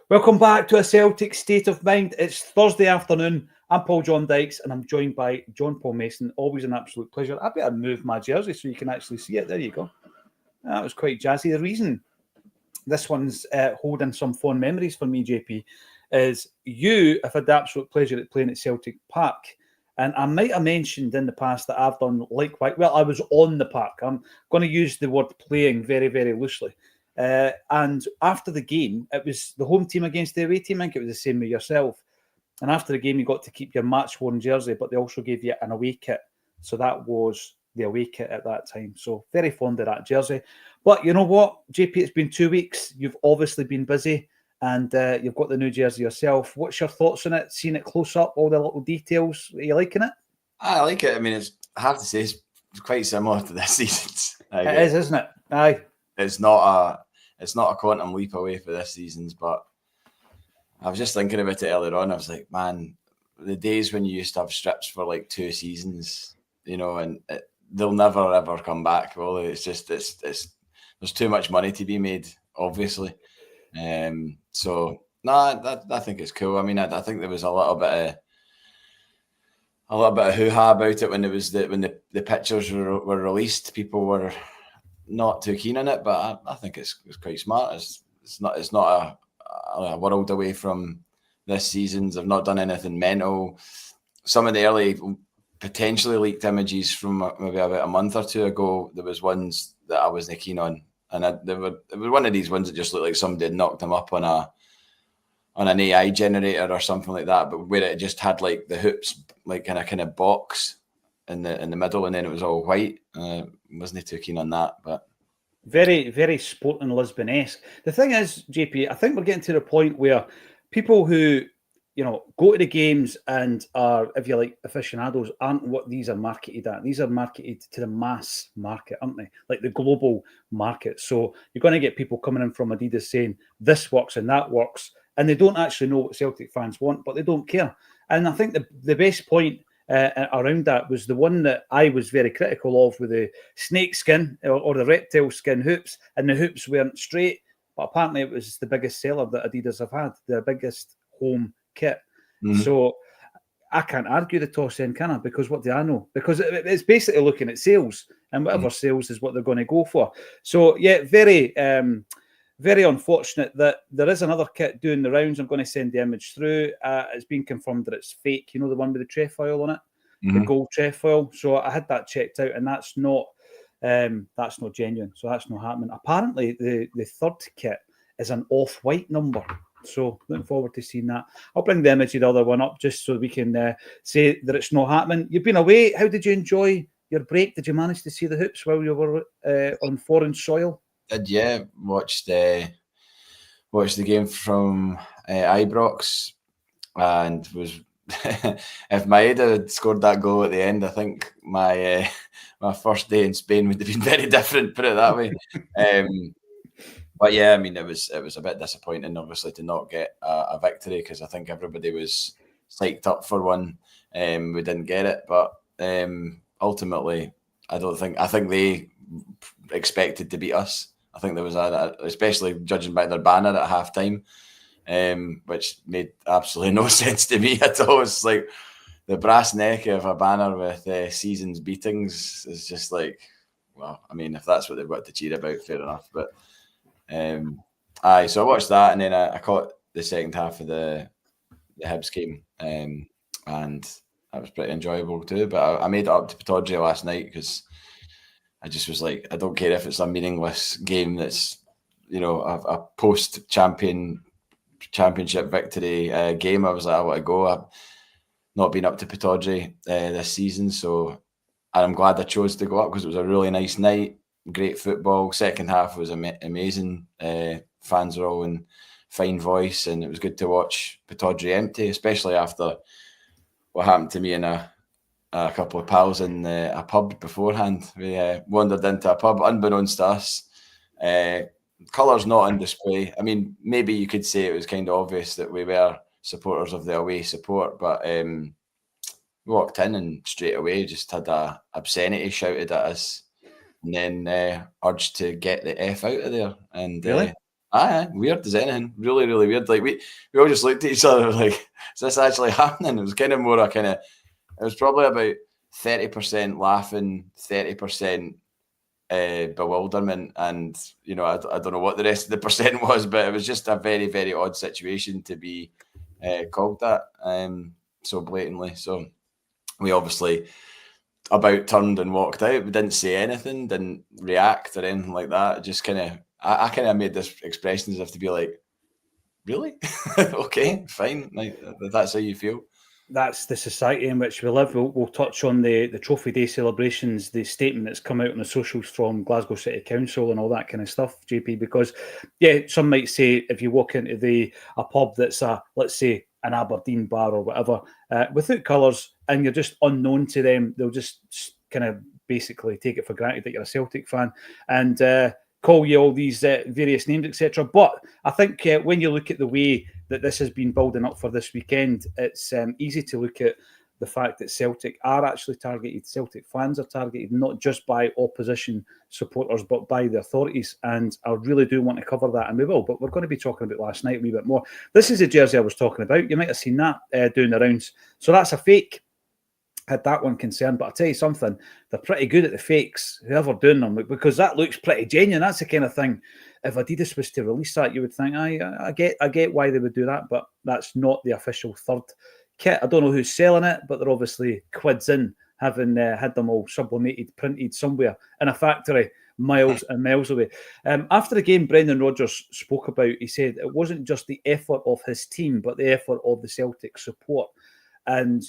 Welcome back to a Celtic State of Mind. It's Thursday afternoon. I'm Paul John Dykes and I'm joined by John Paul Mason. Always an absolute pleasure. I better move my jersey so you can actually see it. There you go. That was quite jazzy. The reason this one's holding some fond memories for me, JP, is you have had the absolute pleasure at playing at Celtic Park. And I might have mentioned in the past that I've done likewise. Well, I was on the park. I'm going to use the word playing very, very loosely. And after the game, it was the home team against the away team. I think it was the same with yourself. And after the game, you got to keep your match-worn jersey, but they also gave you an away kit. So that was the away kit at that time. So very fond of that jersey. But you know what, JP, it's been 2 weeks. You've obviously been busy and you've got the new jersey yourself. What's your thoughts on it? Seeing it close up, all the little details. Are you liking it? I like it. I mean, I have to say, it's quite similar to this season's. It is, isn't it? Aye. It's not a quantum leap away for this season's, but I was just thinking about it earlier on. I was like, man, the days when you used to have strips for like 2 seasons, and they'll never ever come back. Well, it's just there's too much money to be made, obviously. So no, I think it's cool. I mean, I think there was a little bit of hoo-ha about it when the pictures were released. People were not too keen on it, but I think it's quite smart. It's not a world away from this season's. I've not done anything mental. Some of the early potentially leaked images from maybe about a month or two ago, there was ones that I wasn't keen on, and it was one of these ones that just looked like somebody had knocked them up on an AI generator or something like that, but where it just had like the hoops like in a kind of box in the middle, and then it was all white. Wasn't too keen on that, but very, very Sporting Lisbon-esque. The thing is, JP, I think we're getting to the point where people who, go to the games and are, if you like, aficionados, aren't what these are marketed at. These are marketed to the mass market, aren't they? Like the global market. So you're going to get people coming in from Adidas saying this works and that works, and they don't actually know what Celtic fans want, but they don't care. And I think the best point around that was the one that I was very critical of, with the snake skin or the reptile skin hoops, and the hoops weren't straight, but apparently it was the biggest seller that Adidas have had, the biggest home kit. Mm-hmm. So I can't argue the toss end, can I? Because what do I know? Because it's basically looking at sales, and whatever sales is what they're going to go for. So yeah, very very unfortunate that there is another kit doing the rounds. I'm going to send the image through. It's been confirmed that it's fake. The one with the trefoil on it, the gold trefoil. So I had that checked out, and that's not genuine. So that's not happening. Apparently, the third kit is an off-white number. So looking forward to seeing that. I'll bring the image of the other one up just so we can say that it's not happening. You've been away. How did you enjoy your break? Did you manage to see the hoops while you were on foreign soil? Yeah, watched the game from Ibrox, and was if my Idah had scored that goal at the end, I think my first day in Spain would have been very different, put it that way. But yeah, I mean, it was a bit disappointing, obviously, to not get a victory, because I think everybody was psyched up for one. We didn't get it, but ultimately, I think they expected to beat us. I think there was especially judging by their banner at halftime, which made absolutely no sense to me at all. It's like the brass neck of a banner with season's beatings is just like, well, I mean, if that's what they've got to cheer about, fair enough. But so I watched that, and then I caught the second half of the Hibs game, and that was pretty enjoyable too. But I made it up to Pittodrie last night because I just was like, I don't care if it's a meaningless game that's, a post-championship victory game. I was like, I want to go. I've not been up to Pittodrie this season, so I'm glad I chose to go up because it was a really nice night, great football. Second half was amazing. Fans were all in fine voice, and it was good to watch Pittodrie empty, especially after what happened to me and a couple of pals in a pub beforehand. We wandered into a pub unbeknownst to us. Colours not on display. I mean, maybe you could say it was kind of obvious that we were supporters of the away support, but we walked in and straight away just had a obscenity shouted at us, and then urged to get the F out of there. And really? Aye, weird as anything. Really, really weird. Like we all just looked at each other like, is this actually happening? It was kind of more a kind of, it was probably about 30% laughing, 30% bewilderment, and I don't know what the rest of the percent was, but it was just a very, very odd situation to be called that so blatantly. So we obviously about turned and walked out. We didn't say anything, didn't react or anything like that. Just kind of, I kind of made this expression as if to be like, really? Okay, fine. Like, that's how you feel. That's the society in which we live. We'll touch on the Trophy Day celebrations, the statement that's come out on the socials from Glasgow City Council and all that kind of stuff, JP, because, yeah, some might say if you walk into a pub that's let's say, an Aberdeen bar or whatever, without colours, and you're just unknown to them, they'll just kind of basically take it for granted that you're a Celtic fan and call you all these various names, etc. But I think when you look at the way that this has been building up for this weekend, it's easy to look at the fact that Celtic are actually targeted, Celtic fans are targeted, not just by opposition supporters, but by the authorities. And I really do want to cover that, and we will, but we're going to be talking about last night a wee bit more. This is the jersey I was talking about. You might have seen that doing the rounds. So that's a fake. Had that one concerned, but I'll tell you something, they're pretty good at the fakes, whoever doing them, because that looks pretty genuine. That's the kind of thing, if Adidas was to release that, you would think, I get why they would do that, but that's not the official third kit. I don't know who's selling it, but they're obviously quids in, having had them all sublimated, printed somewhere in a factory miles and miles away. After the game, Brendan Rodgers spoke about, he said it wasn't just the effort of his team, but the effort of the Celtic support. And,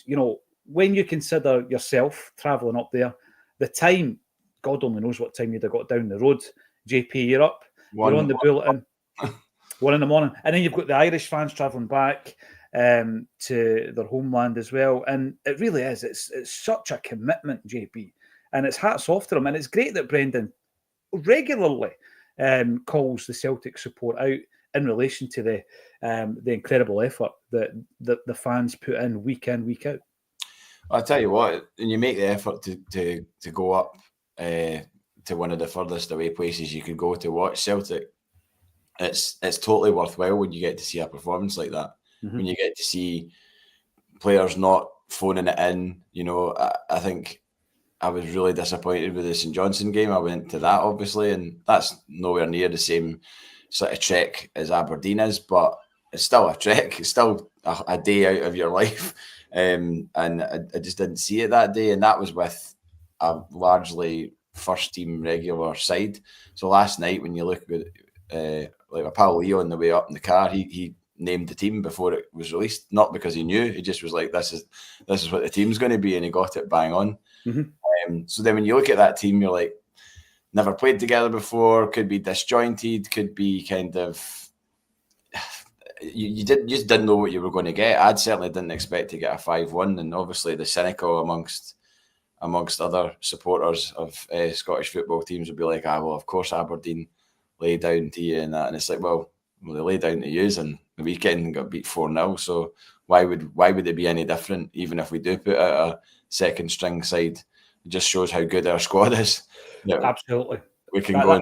when you consider yourself travelling up there, the time, God only knows what time you'd have got down the road. JP, you're up, you're on the bulletin, 1 a.m, and then you've got the Irish fans travelling back to their homeland as well. And it really is, it's such a commitment, JP, and it's hats off to them. And it's great that Brendan regularly calls the Celtic support out in relation to the incredible effort that the fans put in, week out. I'll tell you what, when you make the effort to go up to one of the furthest away places you could go to watch Celtic, it's totally worthwhile when you get to see a performance like that. Mm-hmm. When you get to see players not phoning it in, I think I was really disappointed with the St Johnstone game. I went to that, obviously, and that's nowhere near the same sort of trek as Aberdeen is, but it's still a trek. It's still a day out of your life. And I just didn't see it that day, and that was with a largely first team regular side. So last night, when you look at like my pal Leo on the way up in the car, he named the team before it was released, not because he knew, he just was like, this is what the team's going to be, and he got it bang on. Mm-hmm. So then when you look at that team, you're like, never played together before, could be disjointed, could be kind of, you just didn't know what you were going to get. I certainly didn't expect to get a 5-1, and obviously the cynical amongst other supporters of Scottish football teams would be like, well, of course Aberdeen lay down to you and that, and it's like, well they lay down to you on the weekend and got beat 4-0, so why would it be any different? Even if we do put out a second string side, it just shows how good our squad is. Absolutely, we can go.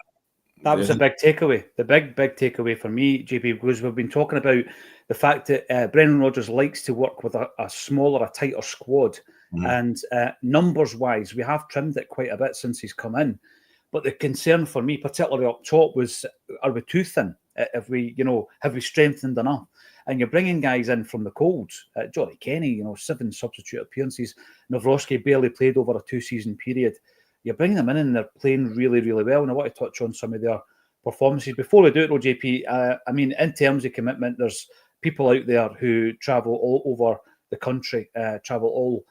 That was a big takeaway. The big takeaway for me, JP, because we've been talking about the fact that Brendan Rodgers likes to work with a smaller, a tighter squad. Mm-hmm. And numbers-wise, we have trimmed it quite a bit since he's come in. But the concern for me, particularly up top, was, are we too thin? Have we strengthened enough? And you're bringing guys in from the cold. Johnny Kenny, 7 substitute appearances. Nawrocki barely played over a 2-season period. You're bringing them in and they're playing really, really well. And I want to touch on some of their performances. Before we do it, though, JP, in terms of commitment, there's people out there who travel all over the country, travel all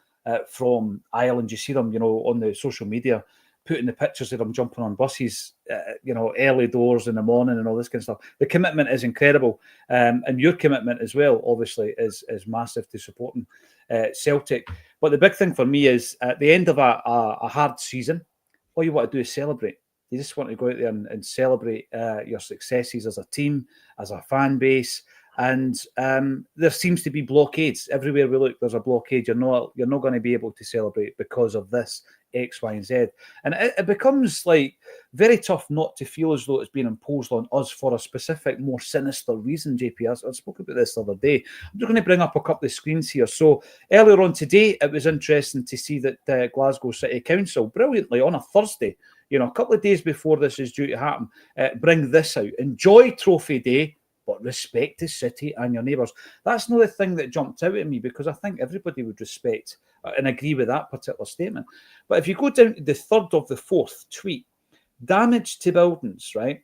from Ireland. You see them, on the social media, putting the pictures of them jumping on buses, early doors in the morning and all this kind of stuff. The commitment is incredible. And your commitment as well, obviously, is massive to supporting Celtic. But the big thing for me is at the end of a hard season, all you want to do is celebrate. You just want to go out there and celebrate your successes as a team, as a fan base. And there seems to be blockades everywhere we look. There's a blockade. You're not going to be able to celebrate because of this X, Y, and Z. And it becomes like very tough not to feel as though it's been imposed on us for a specific, more sinister reason, JP. I spoke about this the other day. I'm just going to bring up a couple of screens here. So earlier on today, it was interesting to see that Glasgow City Council, brilliantly on a Thursday, a couple of days before this is due to happen, bring this out. Enjoy Trophy Day, but respect the city and your neighbours. That's not the thing that jumped out at me, because I think everybody would respect and agree with that particular statement. But if you go down to the third of the fourth tweet, damage to buildings, right,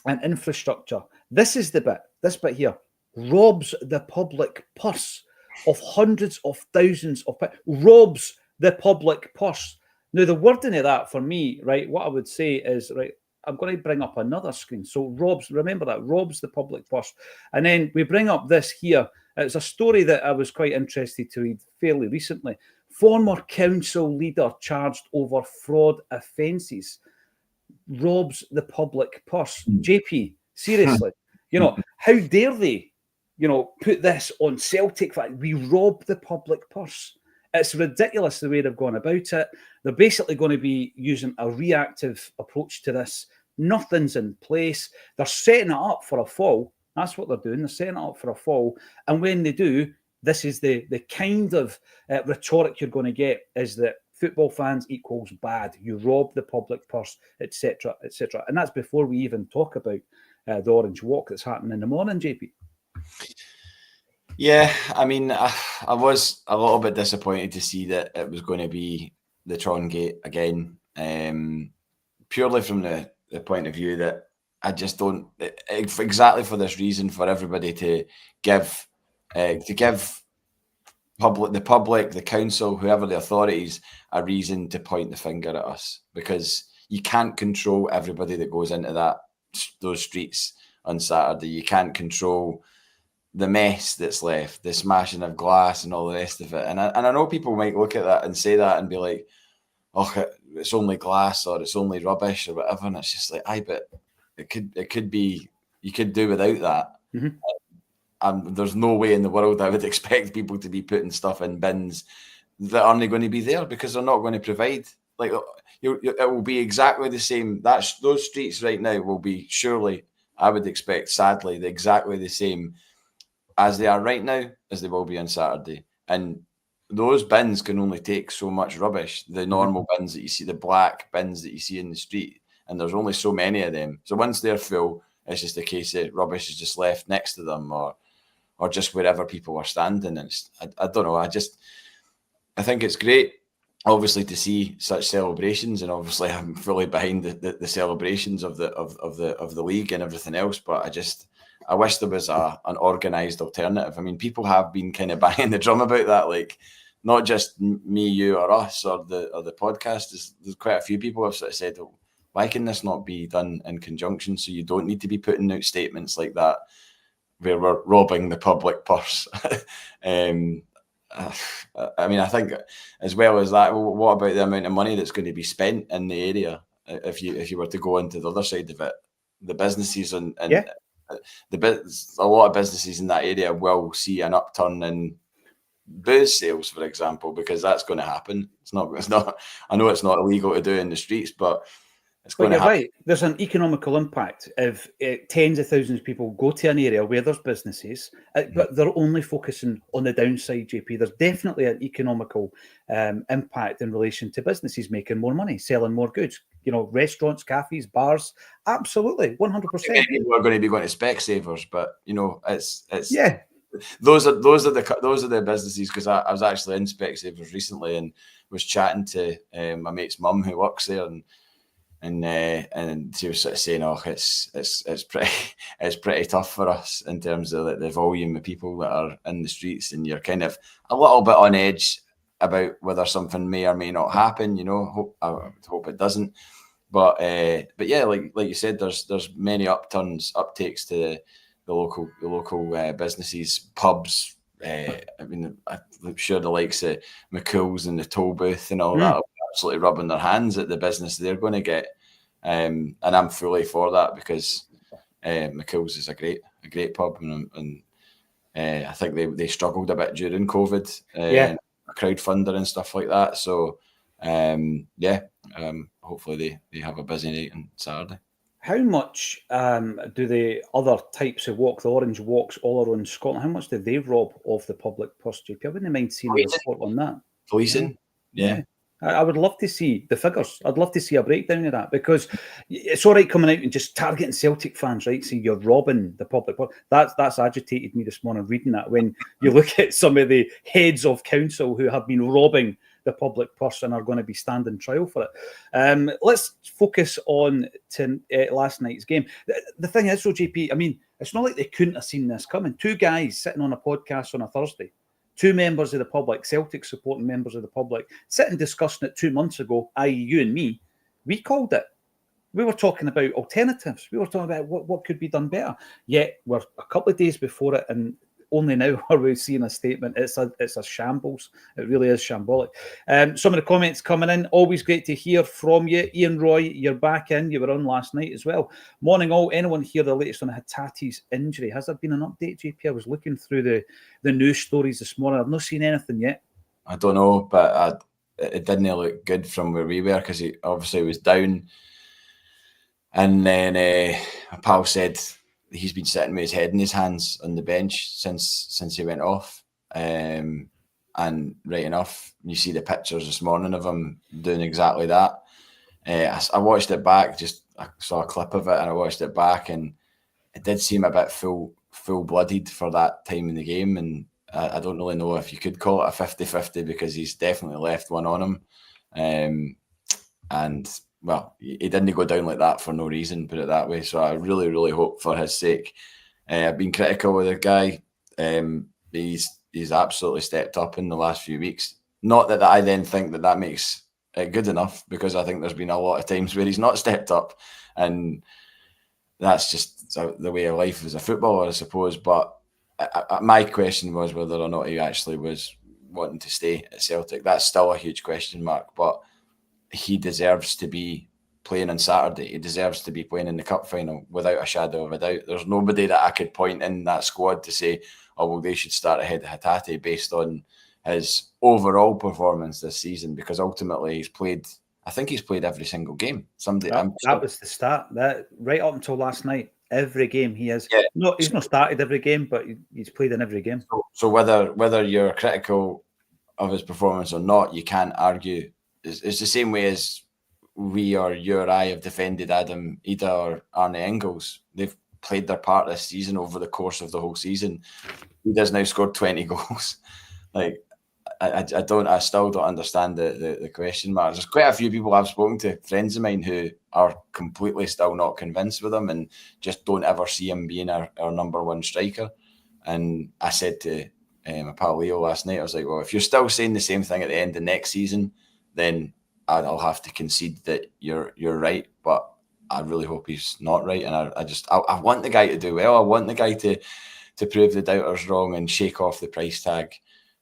and infrastructure. This is this bit here, robs the public purse of hundreds of thousands of pounds. Robs the public purse. Now, the wording of that for me, right, what I would say is, right, I'm going to bring up another screen. So robs, remember that, robs the public purse. And then we bring up this here. It's a story that I was quite interested to read fairly recently. Former council leader charged over fraud offences. Robs the public purse. JP, seriously, how dare they, put this on Celtic? We rob the public purse. It's ridiculous the way they've gone about it. They're basically going to be using a reactive approach to this. Nothing's in place. They're setting it up for a fall. That's what they're doing. They're setting it up for a fall. And when they do, this is the kind of rhetoric you're going to get, is that football fans equals bad. You rob the public purse, etc., etc. And that's before we even talk about the Orange Walk that's happening in the morning, JP. Yeah, I mean, I was a little bit disappointed to see that it was going to be the Tron Gate again, purely from the point of view that I just don't, exactly for this reason, for everybody to give the public, the council, whoever the authorities, a reason to point the finger at us, because you can't control everybody that goes into those streets on Saturday. You can't control the mess that's left, the smashing of glass and all the rest of it. And I know people might look at that and say that and be like, oh, it's only glass, or it's only rubbish, or whatever. And it's just like, but it could be, you could do without that. Mm-hmm. And there's no way in the world I would expect people to be putting stuff in bins that aren't going to be there, because they're not going to provide. Like, it will be exactly the same. Those streets right now will be, surely, I would expect, sadly, exactly the same as they are right now as they will be on Saturday. And those bins can only take so much rubbish. The normal bins that you see, the black bins that you see in the street, and there's only so many of them. So once they're full, it's just a case of rubbish is just left next to them, or just wherever people are standing. And I don't know. I think it's great, obviously, to see such celebrations, and obviously I'm fully behind the celebrations of the league and everything else. But I wish there was an organised alternative. I mean, people have been kind of banging the drum about that, like not just me, you, or us, or the podcast. There's quite a few people have sort of said, oh, why can this not be done in conjunction, so you don't need to be putting out statements like that where we're robbing the public purse? I mean, I think as well as that, what about the amount of money that's going to be spent in the area if you were to go into the other side of it? The businesses and a lot of businesses in that area will see an upturn in booze sales, for example, because that's going to happen. It's not. I know it's not illegal to do in the streets, but it's going to happen. Right. There's an economical impact if tens of thousands of people go to an area where there's businesses, but they're only focusing on the downside, JP. There's definitely an economical impact in relation to businesses making more money, selling more goods. Restaurants, cafes, bars, absolutely, 100%. People are going to be going to Specsavers, but it's yeah. Those are the businesses, because I was actually in Specsavers recently and was chatting to my mate's mum who works there, and she was sort of saying, oh, it's pretty tough for us in terms of the volume of people that are in the streets, and you're kind of a little bit on edge about whether something may or may not happen. I hope it doesn't. But yeah, like you said, there's many uptakes to the local businesses, pubs. I mean, I'm sure the likes of McCool's and the toll booth and all that are absolutely rubbing their hands at the business they're going to get. And I'm fully for that, because McCool's is a great pub, and I think they struggled a bit during COVID, crowdfunder and stuff like that. So hopefully they have a busy night on Saturday. How much do the other types of walk, the orange walks all around Scotland, how much do they rob of the public purse, JP? I wouldn't mind seeing a report on that. Policing? Yeah. I would love to see the figures. I'd love to see a breakdown of that, because it's all right coming out and just targeting Celtic fans, right? So you're robbing the public. That's agitated me this morning reading that, when you look at some of the heads of council who have been robbing the public purse and are going to be standing trial for it. Let's focus on last night's game. The thing is, though, JP, I mean, it's not like they couldn't have seen this coming. Two guys sitting on a podcast on a Thursday, two members of the public, Celtic supporting members of the public, sitting discussing it 2 months ago, i.e. you and me, we called it. We were talking about alternatives. We were talking about what could be done better. Yet we're a couple of days before it, and only now are we seeing a statement. It's a shambles. It really is shambolic. Some of the comments coming in. Always great to hear from you. Ian Roy, you're back in. You were on last night as well. Morning all. Anyone hear the latest on Hatate's injury? Has there been an update, JP? I was looking through the news stories this morning. I've not seen anything yet. I don't know, but it didn't look good from where we were, because he obviously was down. And then a pal said he's been sitting with his head in his hands on the bench since he went off. And right enough, you see the pictures this morning of him doing exactly that. I watched it back, I saw a clip of it and I watched it back, and it did seem a bit full-blooded for that time in the game. And I don't really know if you could call it a 50-50, because he's definitely left one on him. And well, he didn't go down like that for no reason, put it that way. So I really, really hope for his sake. I've been critical of the guy. He's absolutely stepped up in the last few weeks. Not that I then think that makes it good enough, because I think there's been a lot of times where he's not stepped up, and that's just the way of life as a footballer, I suppose. But my question was whether or not he actually was wanting to stay at Celtic. That's still a huge question mark, but he deserves to be playing on Saturday. He deserves to be playing in the cup final without a shadow of a doubt. There's nobody that I could point in that squad to say, oh, well, they should start ahead of Hatate based on his overall performance this season, because ultimately he's played every single game. That was the start. That right up until last night, every game he has. Yeah. No, he's not started every game, but he's played in every game. So whether you're critical of his performance or not, you can't argue. It's the same way as we or you or I have defended Adam, Idah or Arne Engels. They've played their part this season over the course of the whole season. Ida's now scored 20 goals. Like, I still don't understand the question marks. There's quite a few people I've spoken to, friends of mine, who are completely still not convinced with him and just don't ever see him being our number one striker. And I said to my pal Leo last night, I was like, well, if you're still saying the same thing at the end of next season, then I'll have to concede that you're right. But I really hope he's not right. And I want the guy to do well. I want the guy to prove the doubters wrong and shake off the price tag.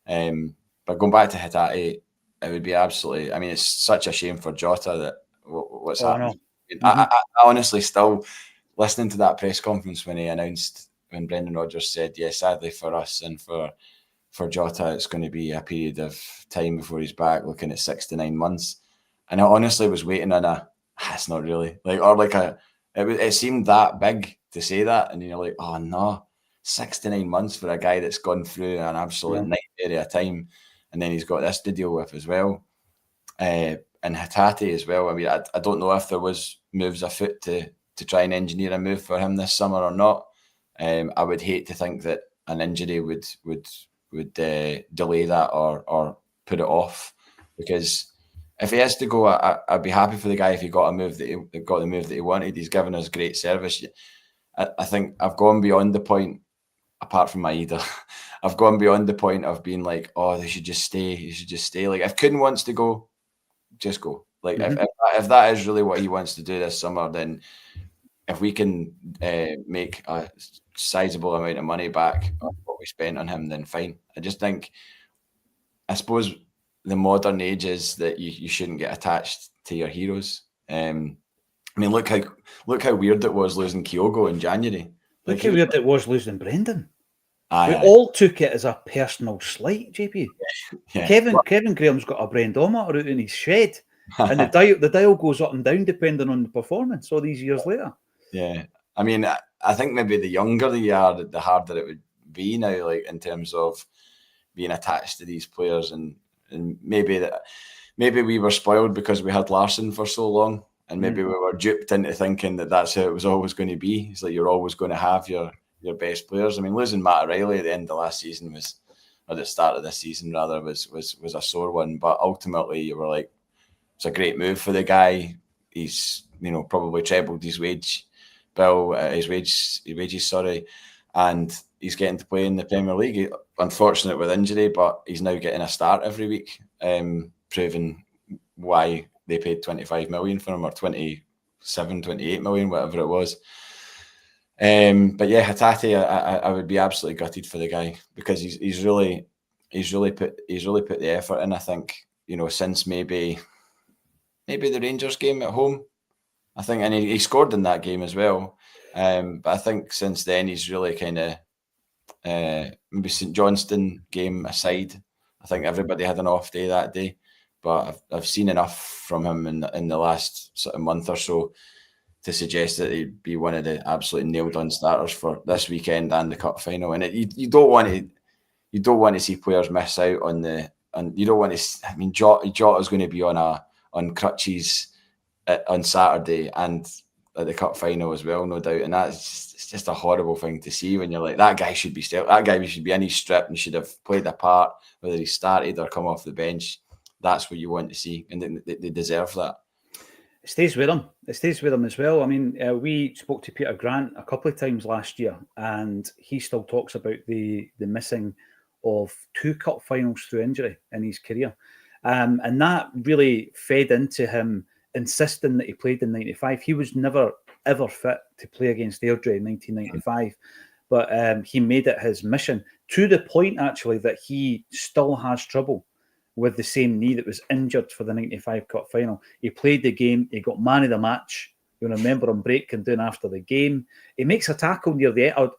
But going back to Hatate, it would be absolutely, I mean, it's such a shame for Jota that what's happening. I honestly still, listening to that press conference when he announced, when Brendan Rodgers said, yeah, sadly for us and for Jota, it's going to be a period of time before he's back, looking at 6 to 9 months. And I honestly was waiting on it's not really, it seemed that big to say that. And you're like, oh no, 6 to 9 months for a guy that's gone through an absolute nightmare of time. And then he's got this to deal with as well. And Hatate as well. I mean, I don't know if there was moves afoot to try and engineer a move for him this summer or not. I would hate to think that an injury would delay that or put it off, because if he has to go, I'd be happy for the guy if he got the move that he wanted. He's given us great service. I think I've gone beyond the point, apart from my Idah, I've gone beyond the point of being like, oh, they should just stay. You should just stay. Like, if Kuhn wants to go, just go. Like, if that is really what he wants to do this summer, then if we can make a sizable amount of money back on what we spent on him, then fine. I suppose the modern age is that you shouldn't get attached to your heroes. I mean, look how weird it was losing Kyogo in January. Look how weird it was losing Brendan. We all took it as a personal slight, JP. Yeah. Kevin Graham's got a braindometer out in his shed, and the dial goes up and down depending on the performance all these years later. Yeah. I mean, I think maybe the younger you are, the harder it would be now, like in terms of being attached to these players, and maybe we were spoiled because we had Larsson for so long, and maybe we were duped into thinking that that's how it was always going to be. It's like you're always going to have your best players. I mean, losing Matt O'Reilly at the end of last season or the start of this season rather, was a sore one. But ultimately, you were like, it's a great move for the guy. He's probably trebled his wages, and he's getting to play in the Premier League. Unfortunate with injury, but he's now getting a start every week, proving why they paid 25 million for him, or 27, 28 million, whatever it was. But yeah, Hatate, I would be absolutely gutted for the guy, because he's really put the effort in. I think, since maybe the Rangers game at home, I think, and he scored in that game as well. But I think since then he's really kind of, maybe St Johnstone game aside, I think everybody had an off day that day. But I've seen enough from him in the last sort of month or so to suggest that he'd be one of the absolutely nailed on starters for this weekend and the cup final. And you don't want to see players miss out and you don't want to. I mean, Jota's going to be on crutches on Saturday and at the cup final as well, no doubt. And it's just a horrible thing to see when you're like, that guy should be in his strip and should have played a part, whether he started or come off the bench. That's what you want to see, and they deserve that. It stays with them. It stays with them as well. I mean, we spoke to Peter Grant a couple of times last year, and he still talks about the missing of 2 cup finals through injury in his career. And that really fed into him insisting that he played in 95. He was never, ever fit to play against Airdrie in 1995, but he made it his mission, to the point, actually, that he still has trouble with the same knee that was injured for the 95 cup final. He played the game. He got man of the match. You remember him breaking down after the game. He makes a tackle near the end.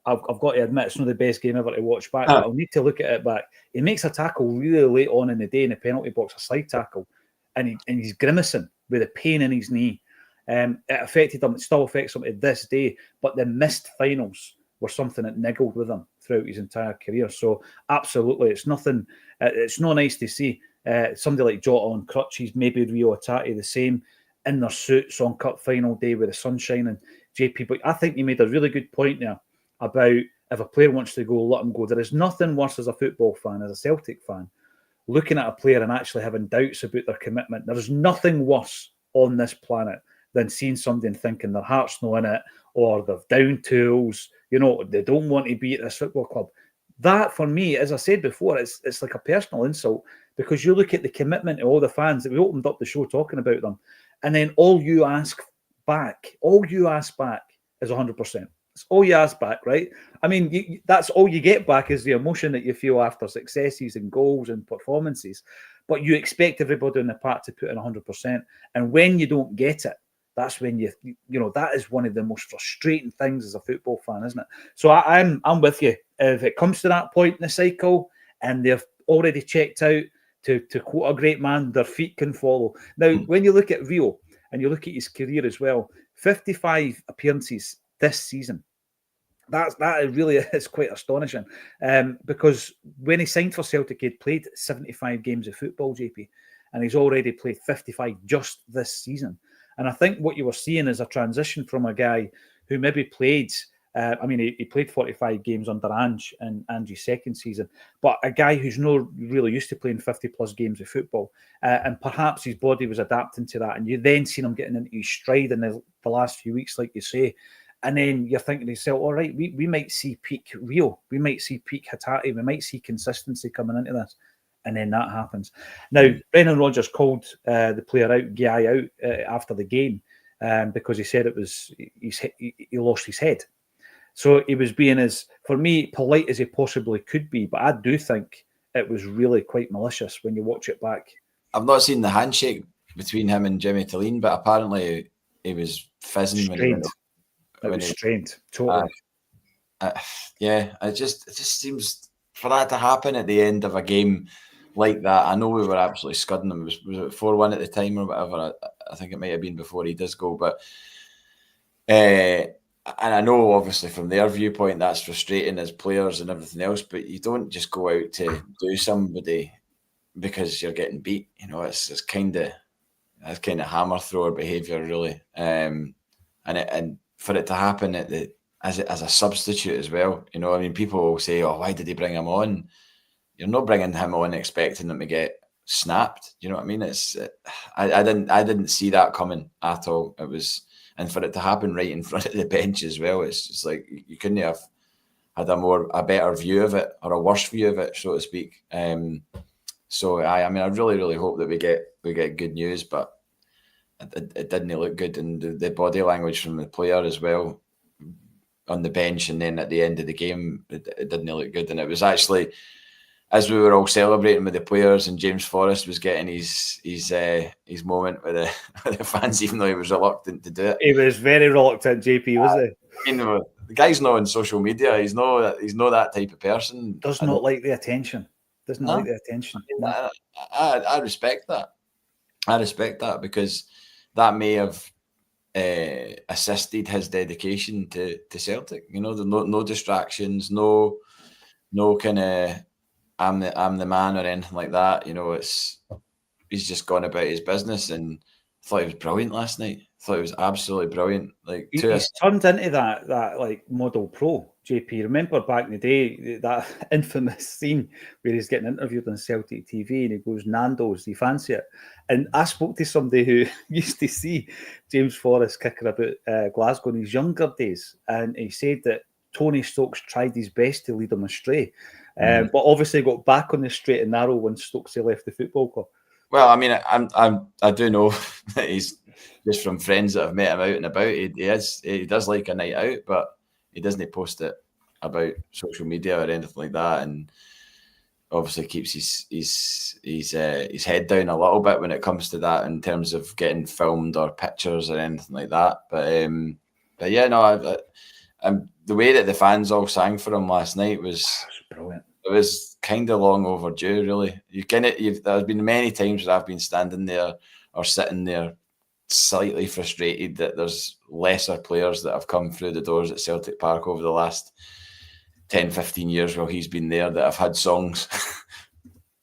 I've got to admit, it's not the best game ever to watch back, but I'll need to look at it back. He makes a tackle really late on in the day in the penalty box, a slide tackle, and he's grimacing with a pain in his knee. It affected him. It still affects him to this day, but the missed finals were something that niggled with him throughout his entire career. So absolutely, it's nothing. It's not nice to see somebody like Jota on crutches, maybe Rio Hatate the same, in their suits on cup final day with the sun shining. JP, but I think you made a really good point there about if a player wants to go, let him go. There is nothing worse as a football fan, as a Celtic fan, looking at a player and actually having doubts about their commitment. There is nothing worse on this planet than seeing somebody and thinking their heart's not in it, or they've down tools, they don't want to be at this football club. That, for me, as I said before, it's like a personal insult, because you look at the commitment of all the fans that we opened up the show talking about them, and then all you ask back is 100%. It's all you ask back, right? I mean, that's all you get back is the emotion that you feel after successes and goals and performances, but you expect everybody in the park to put in 100%. And when you don't get it, that's when that is one of the most frustrating things as a football fan, isn't it? So I'm with you. If it comes to that point in the cycle and they've already checked out, to quote a great man, their feet can follow. Now, when you look at Rio and you look at his career as well, 55 appearances this season. That really is quite astonishing, because when he signed for Celtic, he'd played 75 games of football, JP, and he's already played 55 just this season. And I think what you were seeing is a transition from a guy who maybe played, he played 45 games under Ange in Ange's second season, but a guy who's not really used to playing 50-plus games of football, and perhaps his body was adapting to that. And you then seen him getting into his stride in the last few weeks, like you say. And then you're thinking to yourself, all right, we might see peak Rio, we might see peak Hatate, we might see consistency coming into this. And then that happens. Now, Brendan Rodgers called the player out, Guy out, after the game, because he said he lost his head. So he was being, for me, polite as he possibly could be. But I do think it was really quite malicious when you watch it back. I've not seen the handshake between him and Jimmy Tillene, but apparently he was fizzing strained. It was strained, totally. it just seems for that to happen at the end of a game like that. I know we were absolutely scudding them. Was it 4-1 at the time or whatever? I think it might have been before he does go, but and I know obviously from their viewpoint that's frustrating as players and everything else, but you don't just go out to do somebody because you're getting beat. You know, it's kind of hammer thrower behaviour, really. And for it to happen as a substitute as well. You know, I mean, people will say, "Oh, why did he bring him on?" You're not bringing him on expecting him to get snapped. You know what I mean? I didn't see that coming at all. It was, and for it to happen right in front of the bench as well, it's just like you couldn't have had a better view of it or a worse view of it, so to speak. So I mean, I really, really hope that we get good news, but it didn't look good, and the body language from the player as well on the bench, and then at the end of the game, it didn't look good, and it was actually, as we were all celebrating with the players, and James Forrest was getting his moment with the fans, even though he was reluctant to do it. He was very reluctant, JP, was he? You know, the guy's not on social media. He's not that type of person. Does not like the attention. Doesn't like the attention. I respect that. I respect that, because that may have assisted his dedication to Celtic. You know, no distractions, no kind of I'm the man or anything like that. You know, he's just gone about his business, and I thought he was brilliant last night. I thought he was absolutely brilliant. Like he's turned into that like model pro. JP, remember back in the day that infamous scene where he's getting interviewed on Celtic TV and he goes, "Nando's, do you fancy it?" And I spoke to somebody who used to see James Forrest kicking about Glasgow in his younger days, and he said that Tony Stokes tried his best to lead him astray, but obviously got back on the straight and narrow when Stokesy left the football club. Well, I mean, I do know that he's just from friends that have met him out and about. He does like a night out, but he doesn't post it about social media or anything like that, and obviously keeps his head down a little bit when it comes to that in terms of getting filmed or pictures or anything like that. But yeah, no, the way that the fans all sang for him last night was brilliant. It was kind of long overdue, really. There's been many times where I've been standing there or sitting there slightly frustrated that there's lesser players that have come through the doors at Celtic Park over the last 10, 15 years while he's been there that have had songs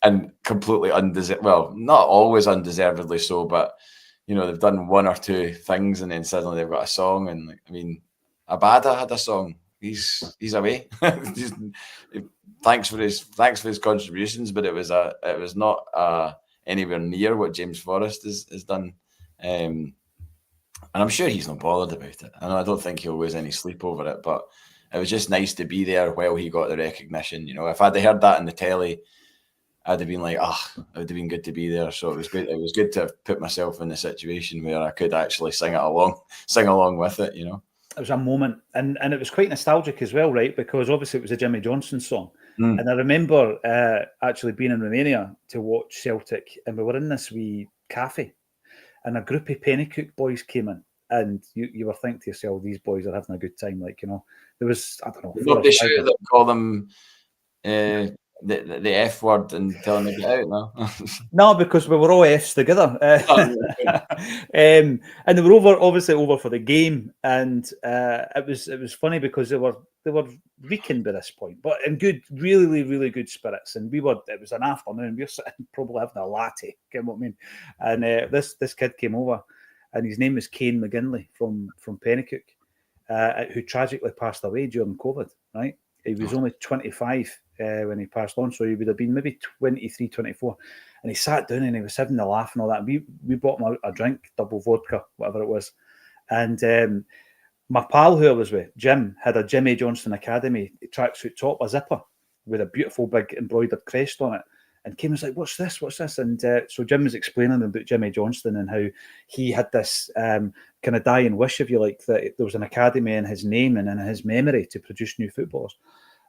and completely well, not always undeservedly so, but you know, they've done one or two things and then suddenly they've got a song. And I mean, Idah had a song. He's away. Thanks for his contributions, but it was not anywhere near what James Forrest has done. And I'm sure he's not bothered about it. I don't think he'll lose any sleep over it, but it was just nice to be there while he got the recognition. You know, if I'd heard that in the telly, I'd have been like, it would have been good to be there. So it was good. It was good to have put myself in the situation where I could actually sing along with it, you know. It was a moment, and it was quite nostalgic as well, right? Because obviously it was a Jimmy Johnson song. And I remember actually being in Romania to watch Celtic, and we were in this wee cafe, and a group of Pennycook boys came in, and you were thinking to yourself, these boys are having a good time. Like, you know, there was, I don't know. Nobody should call them the F word and tell them to get out now. No, because we were all Fs together. And they were obviously over for the game, and it was funny because they were reeking by this point, but in good, really, really good spirits. And it was an afternoon, we were sitting probably having a latte, you know what I mean? And this kid came over, and his name was Kane McGinley from Pennycook, who tragically passed away during COVID, right? He was only 25 when he passed on, so he would have been maybe 23, 24. And he sat down and he was having a laugh and all that. We bought him a drink, double vodka, whatever it was. And my pal who I was with, Jim, had a Jimmy Johnson Academy tracksuit top, a zipper, with a beautiful big embroidered crest on it. And Kane was like, what's this? And so Jim was explaining about Jimmy Johnston and how he had this kind of dying wish, if you like, that there was an academy in his name and in his memory to produce new footballers.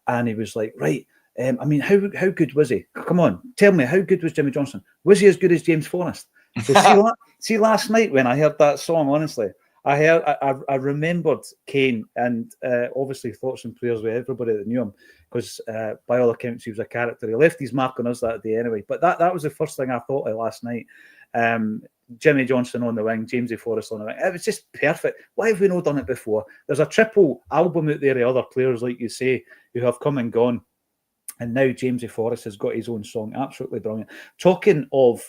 And he was like, right, I mean, how good was he? Come on, tell me, how good was Jimmy Johnson? Was he as good as James Forrest? So see last night when I heard that song, honestly, I remembered Kane, and obviously thoughts and prayers with everybody that knew him, because by all accounts he was a character. He left his mark on us that day anyway. But that was the first thing I thought of last night. Jimmy Johnson on the wing, Jamesy Forrest on the wing. It was just perfect. Why have we not done it before? There's a triple album out there of other players, like you say, who have come and gone. And now Jamesy Forrest has got his own song. Absolutely brilliant. Talking of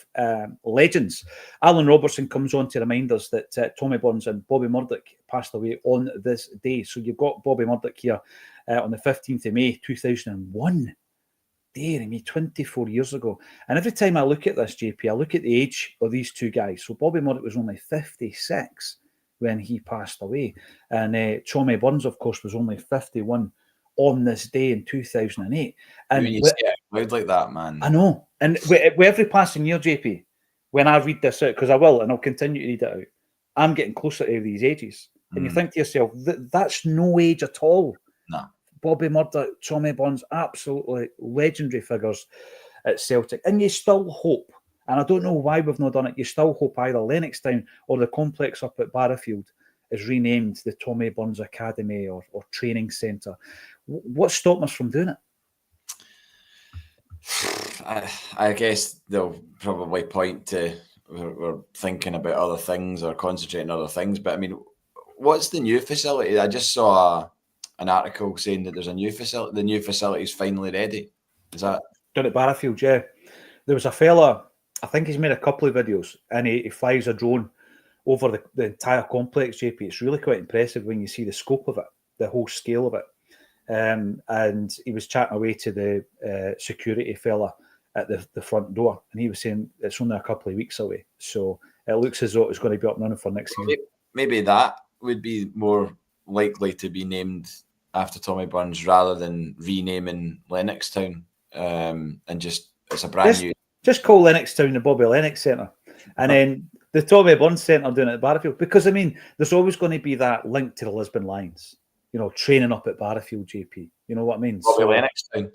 legends, Alan Robertson comes on to remind us that Tommy Burns and Bobby Murdoch passed away on this day. So you've got Bobby Murdoch here on the 15th of May, 2001. Dear me, 24 years ago. And every time I look at this, JP, I look at the age of these two guys. So Bobby Murdoch was only 56 when he passed away. And Tommy Burns, of course, was only 51 on this day in 2008. And when you say it loud like that, man. I know. And with every passing year, JP, when I read this out, because I will, and I'll continue to read it out, I'm getting closer to these ages. And you think to yourself, that's no age at all. No. Bobby Murdoch, Tommy Burns, absolutely legendary figures at Celtic. And you still hope, and I don't know why we've not done it, you still hope either Lennoxtown or the complex up at Barrowfield is renamed the Tommy Burns Academy or Training Centre. What's stopping us from doing it? I guess they'll probably point to we're thinking about other things or concentrating on other things. But I mean, what's the new facility? I just saw an article saying that there's a new facility. The new facility is finally ready. Is that down at Barrowfield? Yeah, there was a fella. I think he's made a couple of videos, and he flies a drone over the entire complex. JP, it's really quite impressive when you see the scope of it, the whole scale of it. And he was chatting away to the security fella at the front door, and he was saying it's only a couple of weeks away. So it looks as though it's going to be up and running for next season. Maybe that would be more likely to be named after Tommy Burns rather than renaming Lennoxtown. And just it's a brand new. Just call Lennoxtown the Bobby Lennox Centre, and then the Tommy Burns Centre down at Barrowfield. Because I mean, there's always going to be that link to the Lisbon Lions. You know, training up at Barrowfield, JP. You know what I mean? Bobby Lennoxtown.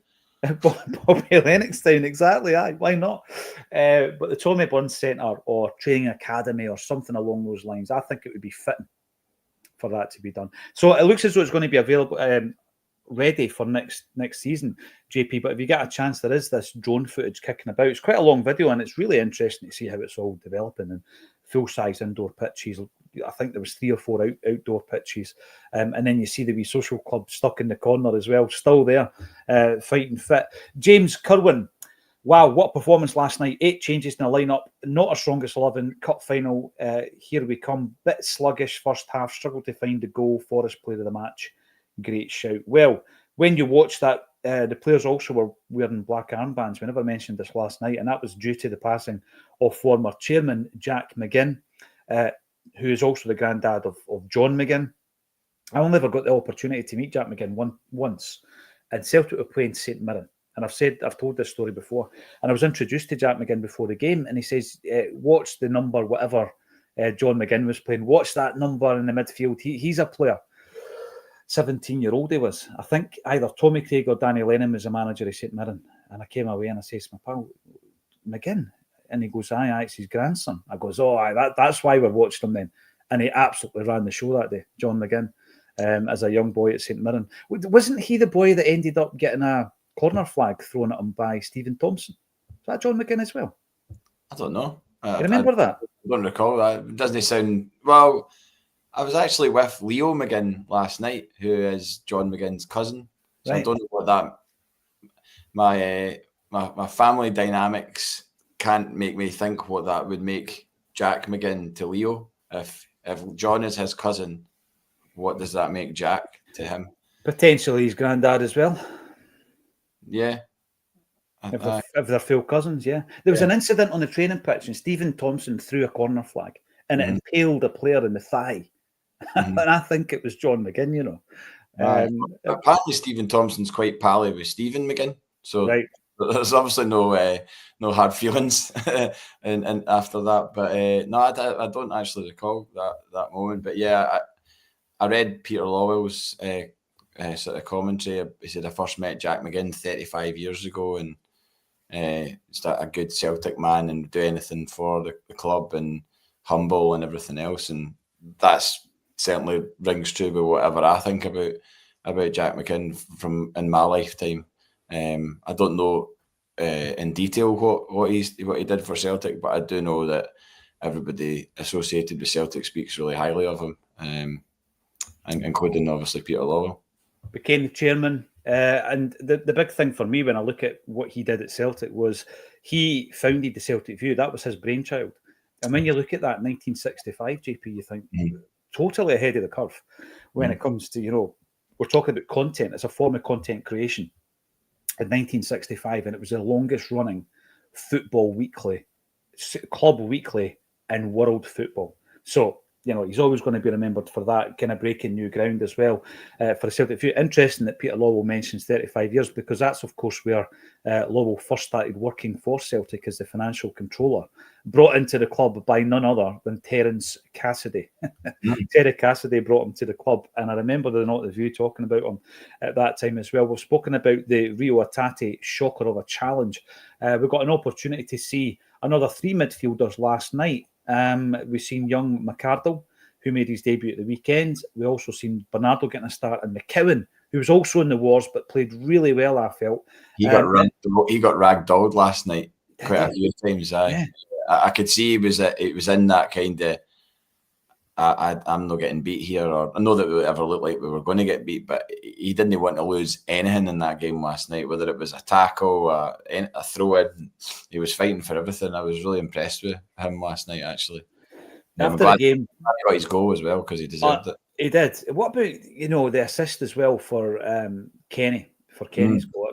Bobby Lennoxtown, exactly. Aye, why not? But the Tommy Burns Centre or Training Academy or something along those lines, I think it would be fitting for that to be done. So it looks as though it's going to be available, ready for next season, JP. But if you get a chance, there is this drone footage kicking about. It's quite a long video, and it's really interesting to see how it's all developing. And full-size indoor pitches. I think there was 3 or 4 outdoor pitches. And then you see the wee social club stuck in the corner as well, still there, fighting fit. James Kirwan, wow, what performance last night. 8 changes in the lineup, not our strongest 11. Cup final, here we come. Bit sluggish first half, struggled to find the goal. Forrest player of the match. Great shout. Well, when you watch that, the players also were wearing black armbands. We never mentioned this last night, and that was due to the passing of former chairman Jack McGinn, who is also the granddad of John McGinn. I only ever got the opportunity to meet Jack McGinn once, and Celtic were playing St Mirren. And I've told this story before, and I was introduced to Jack McGinn before the game, and he says, watch the number, whatever John McGinn was playing, watch that number in the midfield. He's a player. 17-year-old he was. I think either Tommy Craig or Danny Lennon was the manager of St Mirren. And I came away and I says, my pal, McGinn. And he goes, aye, it's his grandson. I goes, oh, aye, that's why we're watching him then. And he absolutely ran the show that day, John McGinn, as a young boy at St Mirren. Wasn't he the boy that ended up getting a corner flag thrown at him by Stephen Thompson? Is that John McGinn as well? I don't know. You remember that? I don't recall that. Doesn't sound... Well, I was actually with Leo McGinn last night, who is John McGinn's cousin. So right. I don't know what that... My family dynamics can't make me think what that would make Jack McGinn to Leo. If John is his cousin, what does that make Jack to him? Potentially his granddad as well. Yeah. If they're full cousins, yeah. There was an incident on the training pitch and Stephen Thompson threw a corner flag and it impaled a player in the thigh. And I think it was John McGinn, you know. Apparently Stephen Thompson's quite pally with Stephen McGinn. So there's obviously no hard feelings and after that. But no, I don't actually recall that moment. But yeah, I read Peter Lawwell's sort of commentary. He said I first met Jack McGinn 35 years ago, and he's a good Celtic man and do anything for the club and humble and everything else. And that's certainly rings true with whatever I think about Jack McGinn from in my lifetime. I don't know in detail what he did for Celtic, but I do know that everybody associated with Celtic speaks really highly of him, and including obviously Peter Lawwell. Became the chairman, and the big thing for me when I look at what he did at Celtic was he founded the Celtic View. That was his brainchild. And when you look at that 1965, JP, you think totally ahead of the curve when it comes to, we're talking about content. It's a form of content creation in 1965, and it was the longest running football weekly, club weekly in world football. So, he's always going to be remembered for that, kind of breaking new ground as well for the Celtic View. Interesting that Peter Lawwell mentions 35 years, because that's, of course, where Lawwell first started working for Celtic as the financial controller, brought into the club by none other than Terence Cassidy. Terry Cassidy brought him to the club, and I remember the Not the View talking about him at that time as well. We've spoken about the Rio Hatate shocker of a challenge. We got an opportunity to see another 3 midfielders last night. We've seen young McArdle, who made his debut at the weekend. We also seen Bernardo getting a start, and McKeown, who was also in the wars but played really well, I felt. He got ragdolled last night quite a few times. Yeah. I could see it was in that kind of I'm not getting beat here, or I know that we ever looked like we were going to get beat, but he didn't want to lose anything in that game last night, whether it was a tackle, a throw-in. He was fighting for everything. I was really impressed with him last night, actually. After the game, he got his goal as well because he deserved it. He did. What about the assist as well for Kenny, for Kenny's goal?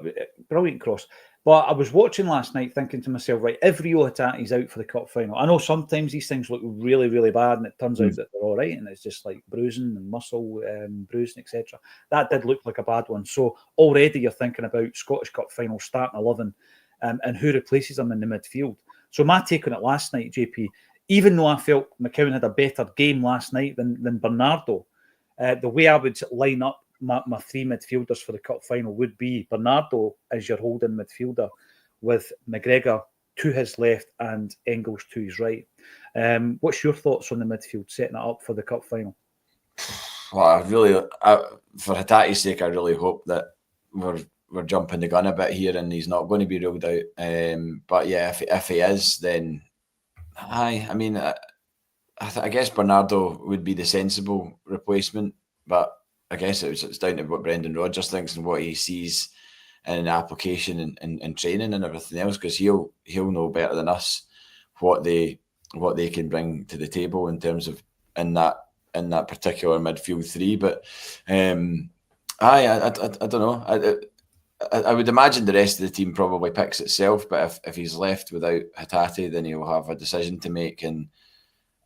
Brilliant cross. But I was watching last night thinking to myself, right, if Rio Hatate's out for the cup final, I know sometimes these things look really, really bad, and it turns out that they're all right, and it's just like bruising and muscle bruising, etc. That did look like a bad one. So already you're thinking about Scottish Cup final starting 11 and who replaces them in the midfield. So my take on it last night, JP, even though I felt McKeown had a better game last night than Bernardo, the way I would line up my 3 midfielders for the cup final would be Bernardo as your holding midfielder, with McGregor to his left and Engels to his right. What's your thoughts on the midfield setting it up for the cup final? Well, for Hatate's sake, I really hope that we're jumping the gun a bit here and he's not going to be ruled out. But yeah, if he is, then I mean, I guess Bernardo would be the sensible replacement, but I guess it's down to what Brendan Rodgers thinks and what he sees in an application and training and everything else, because he'll know better than us what they can bring to the table in terms of in that particular midfield 3. But I don't know. I would imagine the rest of the team probably picks itself, but if he's left without Hatate, then he'll have a decision to make, and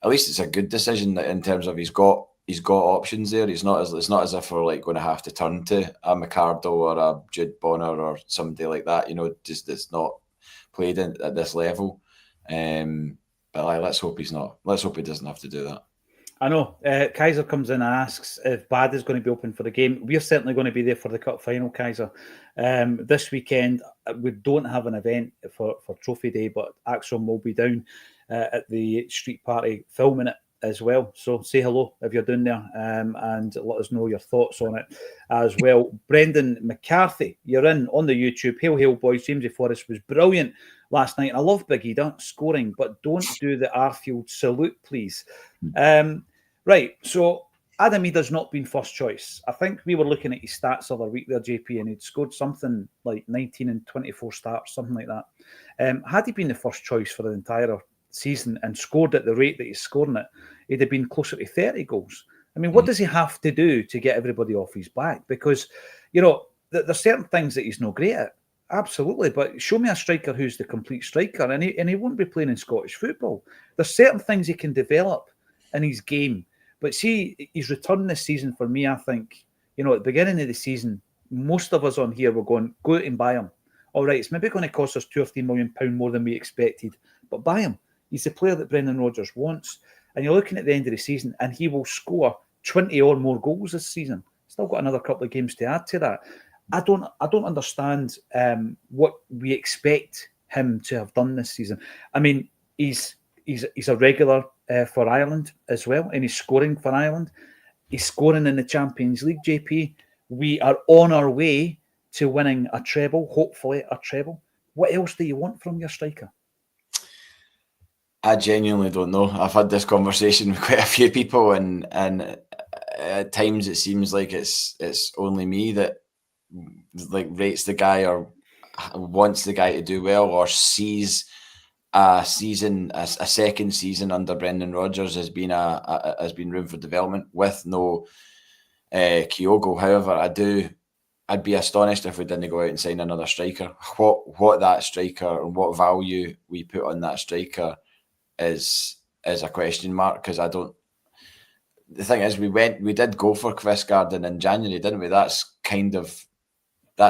at least it's a good decision in terms of he's got options there. It's not as if we're like going to have to turn to a McArdle or a Jude Bonner or somebody like that, just that's not played at this level. But let's hope he's not. Let's hope he doesn't have to do that. I know. Kaiser comes in and asks if Bad is going to be open for the game. We're certainly going to be there for the cup final, Kaiser. This weekend, we don't have an event for Trophy Day, but Acsom will be down at the street party filming it as well. So say hello if you're down there, and let us know your thoughts on it as well. Brendan McCarthy, you're in on the YouTube. Hail, boys. Jamesy Forrest was brilliant last night. I love Big Idah scoring, but don't do the Arfield salute, please. Right, so Adam Idah's not been first choice. I think we were looking at his stats the other week there, JP, and he'd scored something like 19 and 24 starts, something like that. Had he been the first choice for the entire season and scored at the rate that he's scoring it, he'd have been closer to 30 goals. I mean, what does he have to do to get everybody off his back? Because, there's certain things that he's not great at. Absolutely, but show me a striker who's the complete striker, and he won't be playing in Scottish football. There's certain things he can develop in his game. But see, his return this season for me, I think, at the beginning of the season, most of us on here were going, go out and buy him. All right, it's maybe going to cost us £2 or £3 million more than we expected, but buy him. He's the player that Brendan Rodgers wants. And you're looking at the end of the season, and he will score 20 or more goals this season. Still got another couple of games to add to that. I don't understand what we expect him to have done this season. I mean, he's he's a regular for Ireland as well, and he's scoring for Ireland. He's scoring in the Champions League, JP. We are on our way to winning a treble, hopefully a treble. What else do you want from your striker? I genuinely don't know. I've had this conversation with quite a few people, and at times it seems like it's only me that like rates the guy or wants the guy to do well, or sees a second season under Brendan Rodgers has been room for development with no Kyogo. However, I'd be astonished if we didn't go out and sign another striker. What that striker and what value we put on that striker is a question mark, because I don't. The thing is, we did go for Kvistgaard in January, didn't we? That's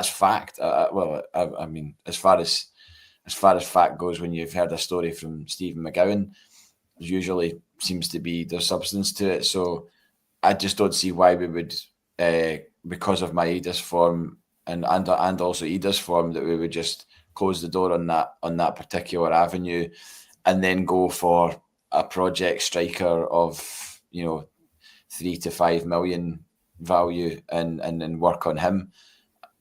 fact. I mean, as far as fact goes, when you've heard a story from Stephen McGowan, usually seems to be there's substance to it. So I just don't see why we would, because of Idah's form and also Idah's form, that we would just close the door on that particular avenue, and then go for a project striker of 3 to 5 million value and work on him.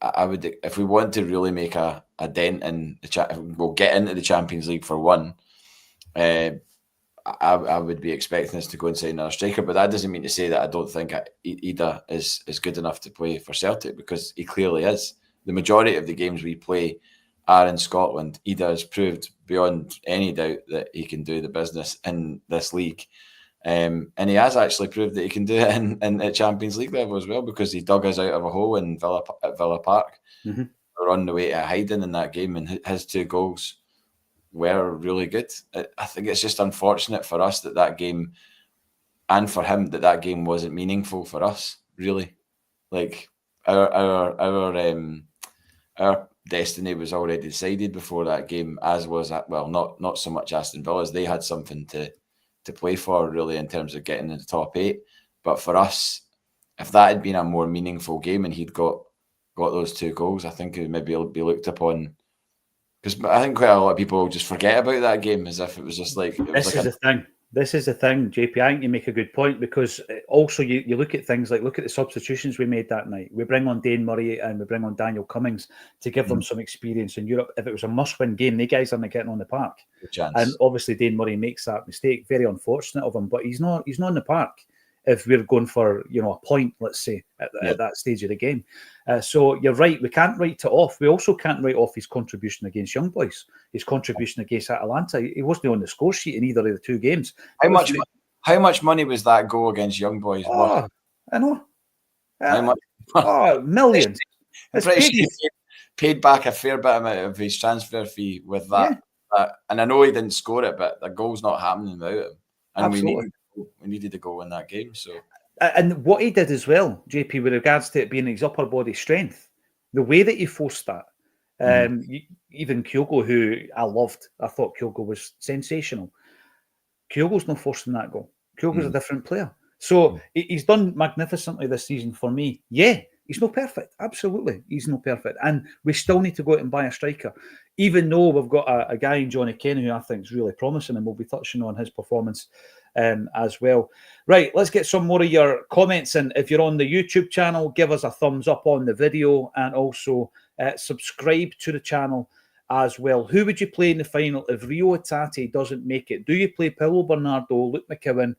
I would, if we want to really make a dent in we'll get into the Champions League for one. I would be expecting us to go and sign another striker, but that doesn't mean to say that I don't think Idah is good enough to play for Celtic, because he clearly is. The majority of the games we play are in Scotland. Idah has proved beyond any doubt that he can do the business in this league. And he has actually proved that he can do it at Champions League level as well, because he dug us out of a hole in Villa Park. Mm-hmm. We're on the way to hiding in that game, and his 2 goals were really good. I think it's just unfortunate for us that game, and for him, that game wasn't meaningful for us, really. Like our destiny was already decided before that game, as was, well, not so much Aston Villa's. They had something to play for, really, in terms of getting in the top 8. But for us, if that had been a more meaningful game and he'd got those 2 goals, I think it would maybe be looked upon. Because I think quite a lot of people just forget about that game as if it was just like... This is the thing, JP. I think you make a good point, because also you look at things like, look at the substitutions we made that night. We bring on Dane Murray and we bring on Daniel Cummings to give them some experience in Europe. If it was a must-win game, they guys aren't getting on the park. And obviously Dane Murray makes that mistake. Very unfortunate of him, but he's not in the park if we're going for a point, let's say, at that stage of the game. So you're right, we can't write it off. We also can't write off his contribution against Young Boys, his contribution against Atalanta. He wasn't on the score sheet in either of the 2 games. How much money was that goal against Young Boys? Oh, I know. How much? Millions. I'm pretty sure he paid back a fair bit of his transfer fee with that. Yeah. And I know he didn't score it, but the goal's not happening without him. And absolutely. We needed to go in that game. So, and what he did as well, JP, with regards to it being his upper body strength, the way that he forced that, even Kyogo, who I loved, I thought Kyogo was sensational. Kyogo's not forcing that goal. Kyogo's a different player. So he's done magnificently this season for me. Yeah, he's not perfect. Absolutely, he's not perfect. And we still need to go out and buy a striker, even though we've got a guy in Johnny Kenny who I think is really promising, and we'll be touching on his performance as well. Right, let's get some more of your comments. And if you're on the YouTube channel, give us a thumbs up on the video, and also subscribe to the channel as well. Who would you play in the final if Rio Hatate doesn't make it? Do you play Paulo Bernardo, Luke McGinn?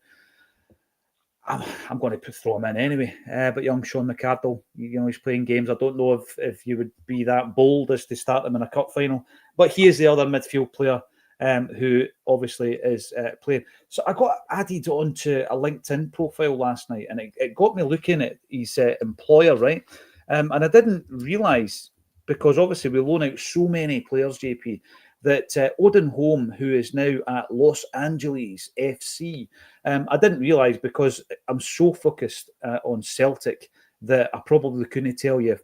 I'm going to throw him in anyway. But young Sean McArdle, he's playing games. I don't know if you would be that bold as to start him in a cup final. But he is the other midfield player who obviously is playing. So I got added onto a LinkedIn profile last night, and it got me looking at his employer, right? And I didn't realise, because obviously we loan out so many players, JP, that Odin Holm, who is now at Los Angeles FC, I didn't realise, because I'm so focused on Celtic that I probably couldn't tell you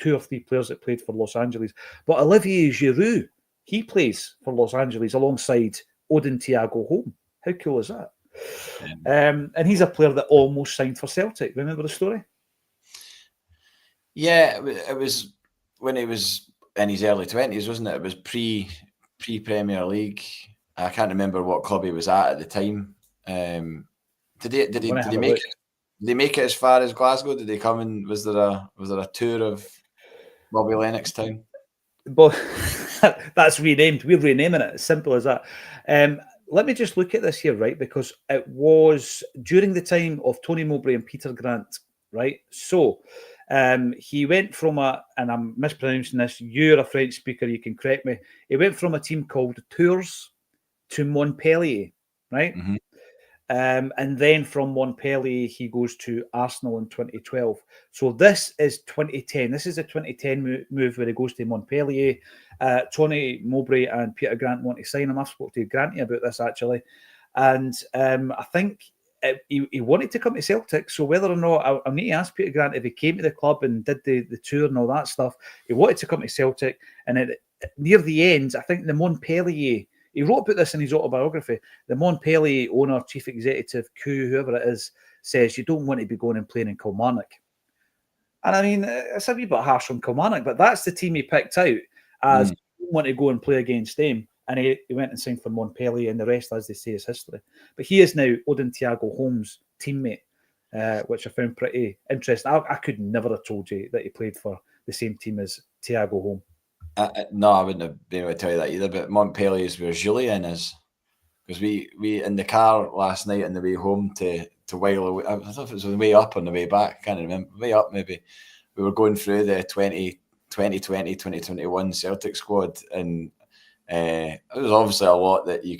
2 or 3 players that played for Los Angeles. But Olivier Giroud, he plays for Los Angeles alongside Odin Thiago Holm. How cool is that? And he's a player that almost signed for Celtic. Remember the story? Yeah, it was when he was in his early 20s, wasn't it? It was pre-Premier League. I can't remember what club he was at the time. Did he make it? Did they make it as far as Glasgow? Did they come in? Was there a tour of Bobby Lennox Town? But that's renamed. We're renaming it. As simple as that. Let me just look at this here, right? Because it was during the time of Tony Mowbray and Peter Grant, right? So he went from and I'm mispronouncing this, you're a French speaker, you can correct me. He went from a team called Tours to Montpellier, right? Mm-hmm. And then from Montpellier, he goes to Arsenal in 2012. So this is 2010. This is a 2010 move where he goes to Montpellier. Tony Mowbray and Peter Grant want to sign him. I've spoken to Granty about this, actually. And I think he wanted to come to Celtic. So whether or not, I need to ask Peter Grant if he came to the club and did the tour and all that stuff. He wanted to come to Celtic. And near the end, I think the Montpellier... He wrote about this in his autobiography. The Montpellier owner, chief executive, whoever it is, says you don't want to be going and playing in Kilmarnock. And I mean, it's a wee bit harsh on Kilmarnock, but that's the team he picked out as you don't want to go and play against them. And he went and signed for Montpellier, and the rest, as they say, is history. But he is now Odin Holm's teammate, which I found pretty interesting. I could never have told you that he played for the same team as Thiago Holm. No, I wouldn't have been able to tell you that either. But Montpellier is where Jullien is, because we in the car last night on the way home to while away, I don't know if it was on the way up or on the way back. I can't remember. Way up maybe. We were going through the 2020-2021 Celtic squad, and it was obviously a lot that you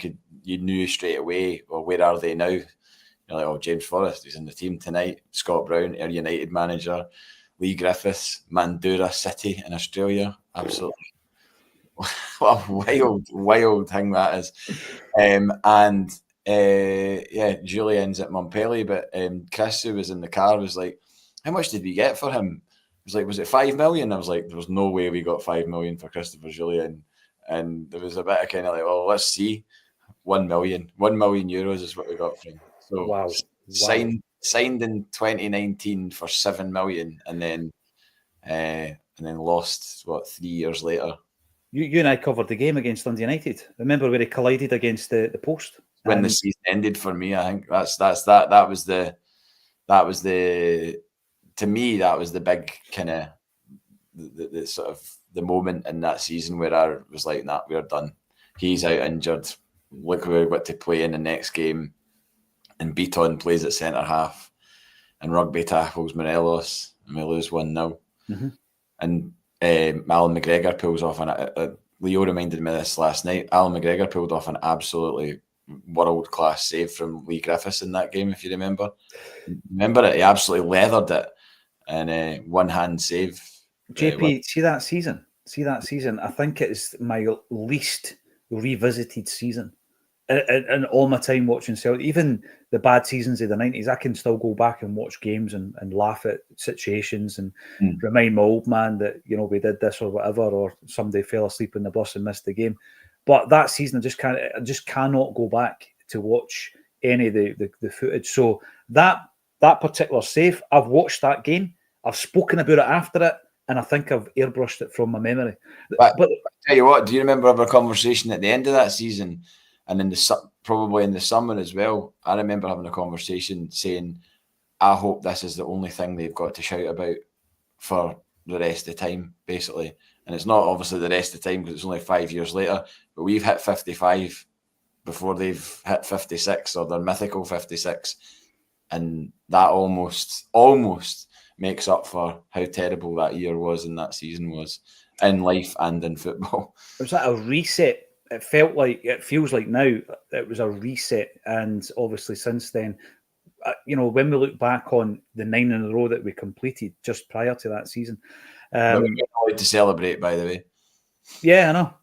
knew straight away. Well, where are they now? You're like, oh, James Forrest, he's in the team tonight. Scott Brown, Ayr United manager. Lee Griffiths, Mandurah City in Australia. Absolutely. What a wild thing that is. Jullien's at Montpellier, but Chris, who was in the car, was like, how much did we get for him? He was like, was it 5 million? I was like, there was no way we got 5 million for Christopher Jullien. And there was a bit of kind of like, well, let's see. 1 million. 1 million euros is what we got for him. So wow. Signed in 2019 for 7 million, and then lost 3 years later. You and I covered the game against Dundee United. Remember where he collided against the post when the season ended for me. I think that was the to me that was the big kind of the sort of the moment in that season where I was like, nah, we're done. He's out injured. Look who we got to play in the next game. And Beaton plays at centre half, and Rugby tackles Morelos, and we lose 1-0. Mm-hmm. And Alan McGregor pulls off Leo reminded me of this last night. Alan McGregor pulled off an absolutely world-class save from Lee Griffiths in that game, if you remember. Remember it? He absolutely leathered it in one-hand save. JP, see that season? I think it's my least revisited season. And all my time watching Celtic, even the bad seasons of the 90s, I can still go back and watch games and laugh at situations and remind my old man that, we did this or whatever, or somebody fell asleep in the bus and missed the game. But that season, I just cannot go back to watch any of the footage. So that particular save, I've watched that game, I've spoken about it after it, and I think I've airbrushed it from my memory. But I tell you what, do you remember our conversation at the end of that season? And probably in the summer as well, I remember having a conversation saying, I hope this is the only thing they've got to shout about for the rest of the time, basically. And it's not obviously the rest of the time because it's only 5 years later, but we've hit 55 before they've hit 56 or their mythical 56. And that almost makes up for how terrible that year was and that season was in life and in football. Was that a reset? It feels like now it was a reset, and obviously since then, when we look back on the 9 in a row that we completed just prior to that season, we're not allowed to celebrate, by the way. Yeah, I know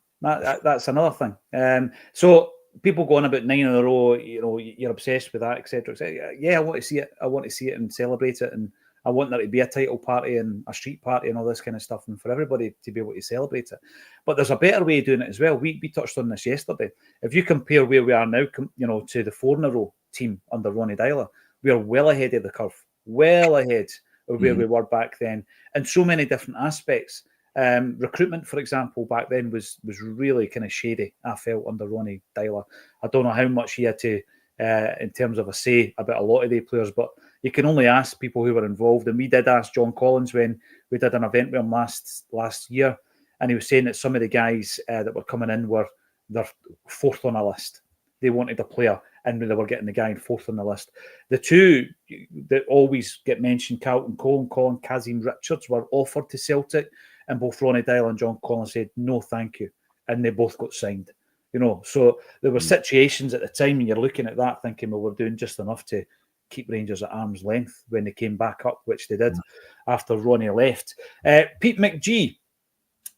that's another thing. So people go on about 9 in a row, you're obsessed with that, etc. Yeah, I want to see it. I want to see it and celebrate it, and I want there to be a title party and a street party and all this kind of stuff, and for everybody to be able to celebrate it. But there's a better way of doing it as well. We touched on this yesterday. If you compare where we are now, to the 4 in a row team under Ronnie Dyler, we are well ahead of the curve, well ahead of where we were back then, in so many different aspects. Recruitment, for example, back then was really kind of shady, I felt, under Ronnie Dyler. I don't know how much he had to, in terms of a say about a lot of the players, but you can only ask people who were involved. And we did ask John Collins when we did an event with him last year, and he was saying that some of the guys that were coming in were they're fourth on a list. They wanted a player, and they were getting the guy in fourth on the list. The two that always get mentioned, Carlton Cole and Colin Kazim Richards, were offered to Celtic, and both Ronnie Dyler and John Collins said, no, thank you. And they both got signed. So there were situations at the time when you're looking at that thinking, well, we're doing just enough to keep Rangers at arm's length when they came back up, which they did after Ronnie left. Pete McGee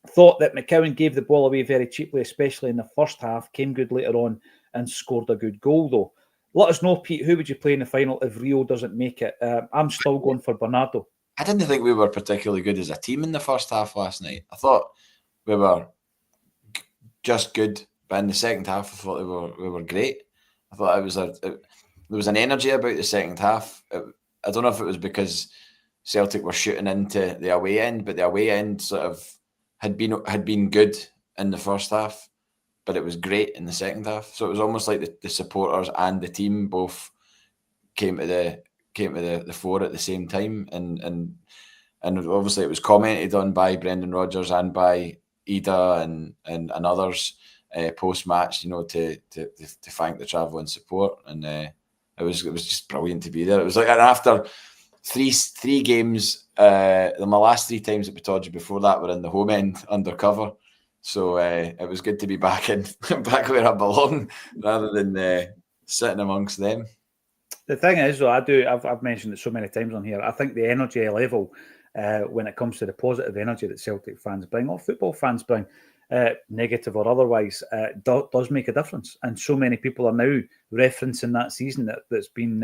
thought that McCowan gave the ball away very cheaply, especially in the first half, came good later on and scored a good goal, though. Let us know, Pete, who would you play in the final if Rio doesn't make it? I'm still going for Bernardo. I didn't think we were particularly good as a team in the first half last night. I thought we were just good, but in the second half, I thought we were great. I thought there was an energy about the second half. I don't know if it was because Celtic were shooting into the away end, but the away end sort of had been good in the first half, but it was great in the second half. So it was almost like the supporters and the team both came to the fore at the same time, and obviously it was commented on by Brendan Rodgers and by Idah and others post match, to thank the travelling support, and it was just brilliant to be there. It was like, and after three games, my last three times at Pittodrie before that were in the home end undercover. So it was good to be back back where I belong, rather than sitting amongst them. The thing is, though, I've mentioned it so many times on here, I think the energy level, when it comes to the positive energy that Celtic fans bring, or football fans bring, negative or otherwise, does make a difference. And so many people are now referencing that season that's been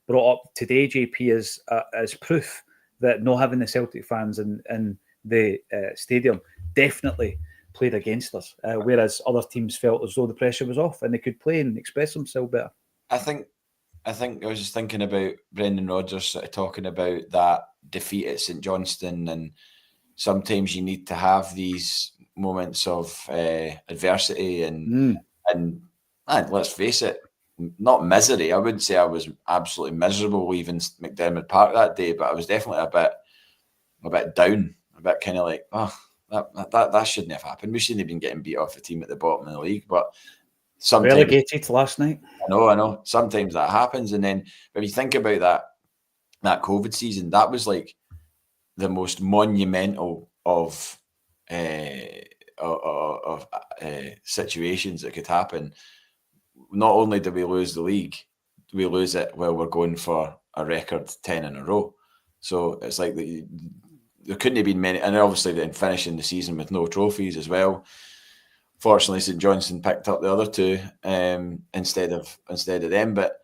brought up today, JP, as proof that not having the Celtic fans in the stadium definitely played against us, whereas other teams felt as though the pressure was off and they could play and express themselves better. I think I was just thinking about Brendan Rodgers sort of talking about that defeat at St Johnstone, and sometimes you need to have these moments of adversity and let's face it, not misery. I wouldn't say I was absolutely miserable leaving McDermott Park that day, but I was definitely a bit down, a bit kind of like, that shouldn't have happened. We shouldn't have been getting beat off a team at the bottom of the league, but sometimes relegated last night. I know. Sometimes that happens, and then when you think about that COVID season, that was like the most monumental of situations that could happen. Not only did we lose the league, we lose it while we're going for a record 10 in a row. So it's like there couldn't have been many, and obviously then finishing the season with no trophies as well. Fortunately, St Johnstone picked up the other two instead of them. But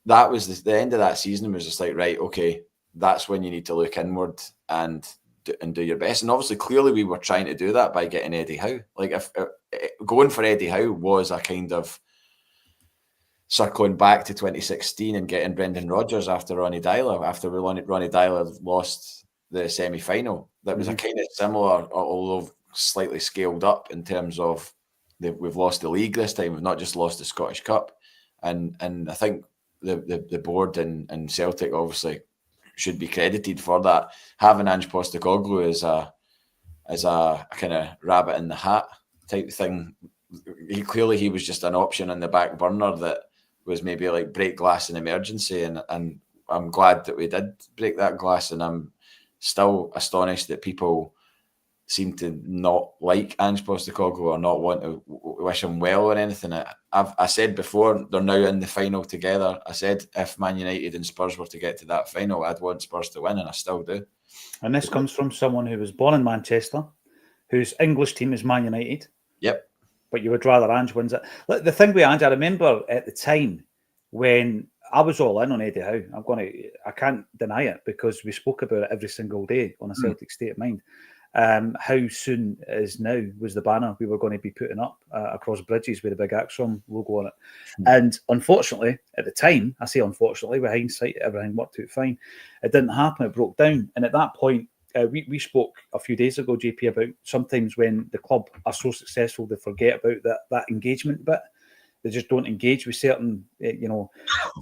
that was the end of that season. Was just like, right, okay, that's when you need to look inward and do your best. And obviously, clearly, we were trying to do that by getting Eddie Howe. Like, if going for Eddie Howe was a kind of circling back to 2016 and getting Brendan Rodgers after Ronnie Dyler, after Ronnie Dyler lost the semi-final. That was a kind of similar, although slightly scaled up in terms of we've lost the league this time. We've not just lost the Scottish Cup, and I think the board and Celtic obviously should be credited for that. Having Ange Postecoglou as a kind of rabbit in the hat type thing. He was just an option on the back burner that was maybe like break glass in emergency, and I'm glad that we did break that glass, and I'm still astonished that people seem to not like Ange Postecoglou or not want to wish him well or anything. I said before, they're now in the final together. I said if Man United and Spurs were to get to that final, I'd want Spurs to win, and I still do. And this comes from someone who was born in Manchester, whose English team is Man United. Yep. But you would rather Ange wins it. The thing with Ange, I remember at the time when I was all in on Eddie Howe. I can't deny it because we spoke about it every single day on a Celtic State of Mind. How soon is now was the banner we were going to be putting up across bridges with a big Acsom logo on it. And unfortunately, at the time, I say unfortunately, with hindsight, everything worked out fine. It didn't happen. It broke down. And at that point, we spoke a few days ago, JP, about sometimes when the club are so successful, they forget about that engagement bit. They just don't engage with certain,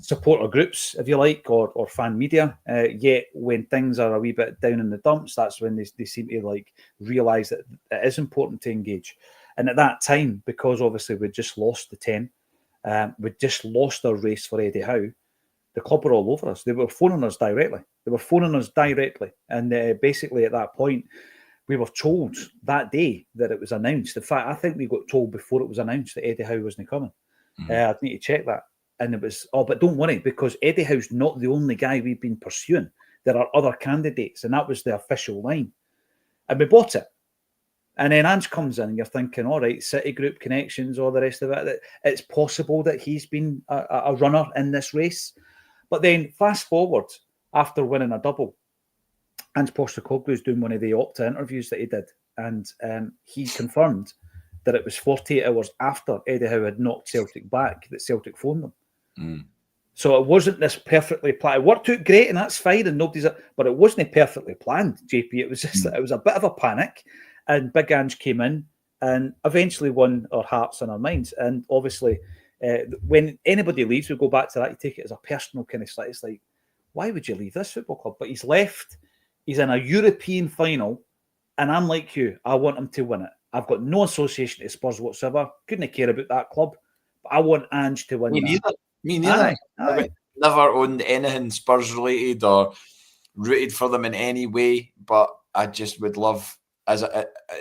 supporter groups, if you like, or fan media. Yet when things are a wee bit down in the dumps, that's when they seem to realise that it is important to engage. And at that time, because obviously we just lost the 10, we just lost our race for Eddie Howe. The club were all over us. They were phoning us directly. And basically at that point, we were told that day that it was announced. In fact, I think we got told before it was announced that Eddie Howe wasn't coming. I'd need to check that. And it was, but don't worry, because Eddie Howe's not the only guy we've been pursuing. There are other candidates, and that was the official line. And we bought it. And then Ange comes in, and you're thinking, all right, City Group connections, all the rest of it. It's possible that he's been a runner in this race. But then fast forward, after winning a double, Ange Postecoglou's doing one of the Opta interviews that he did, and he confirmed that it was 48 hours after Eddie Howe had knocked Celtic back that Celtic phoned them. So it wasn't this perfectly planned. It worked out great, and that's fine, and but it wasn't perfectly planned, JP. It was just it was a bit of a panic, and Big Ange came in and eventually won our hearts and our minds. And obviously, when anybody leaves, we go back to that. You take it as a personal kind of slight. It's like, why would you leave this football club? But he's left. He's in a European final, and I'm like you. I want him to win it. I've got no association to Spurs whatsoever. Couldn't care about that club. But I want Ange to win. Me neither. I've never owned anything Spurs related or rooted for them in any way. But I just would love,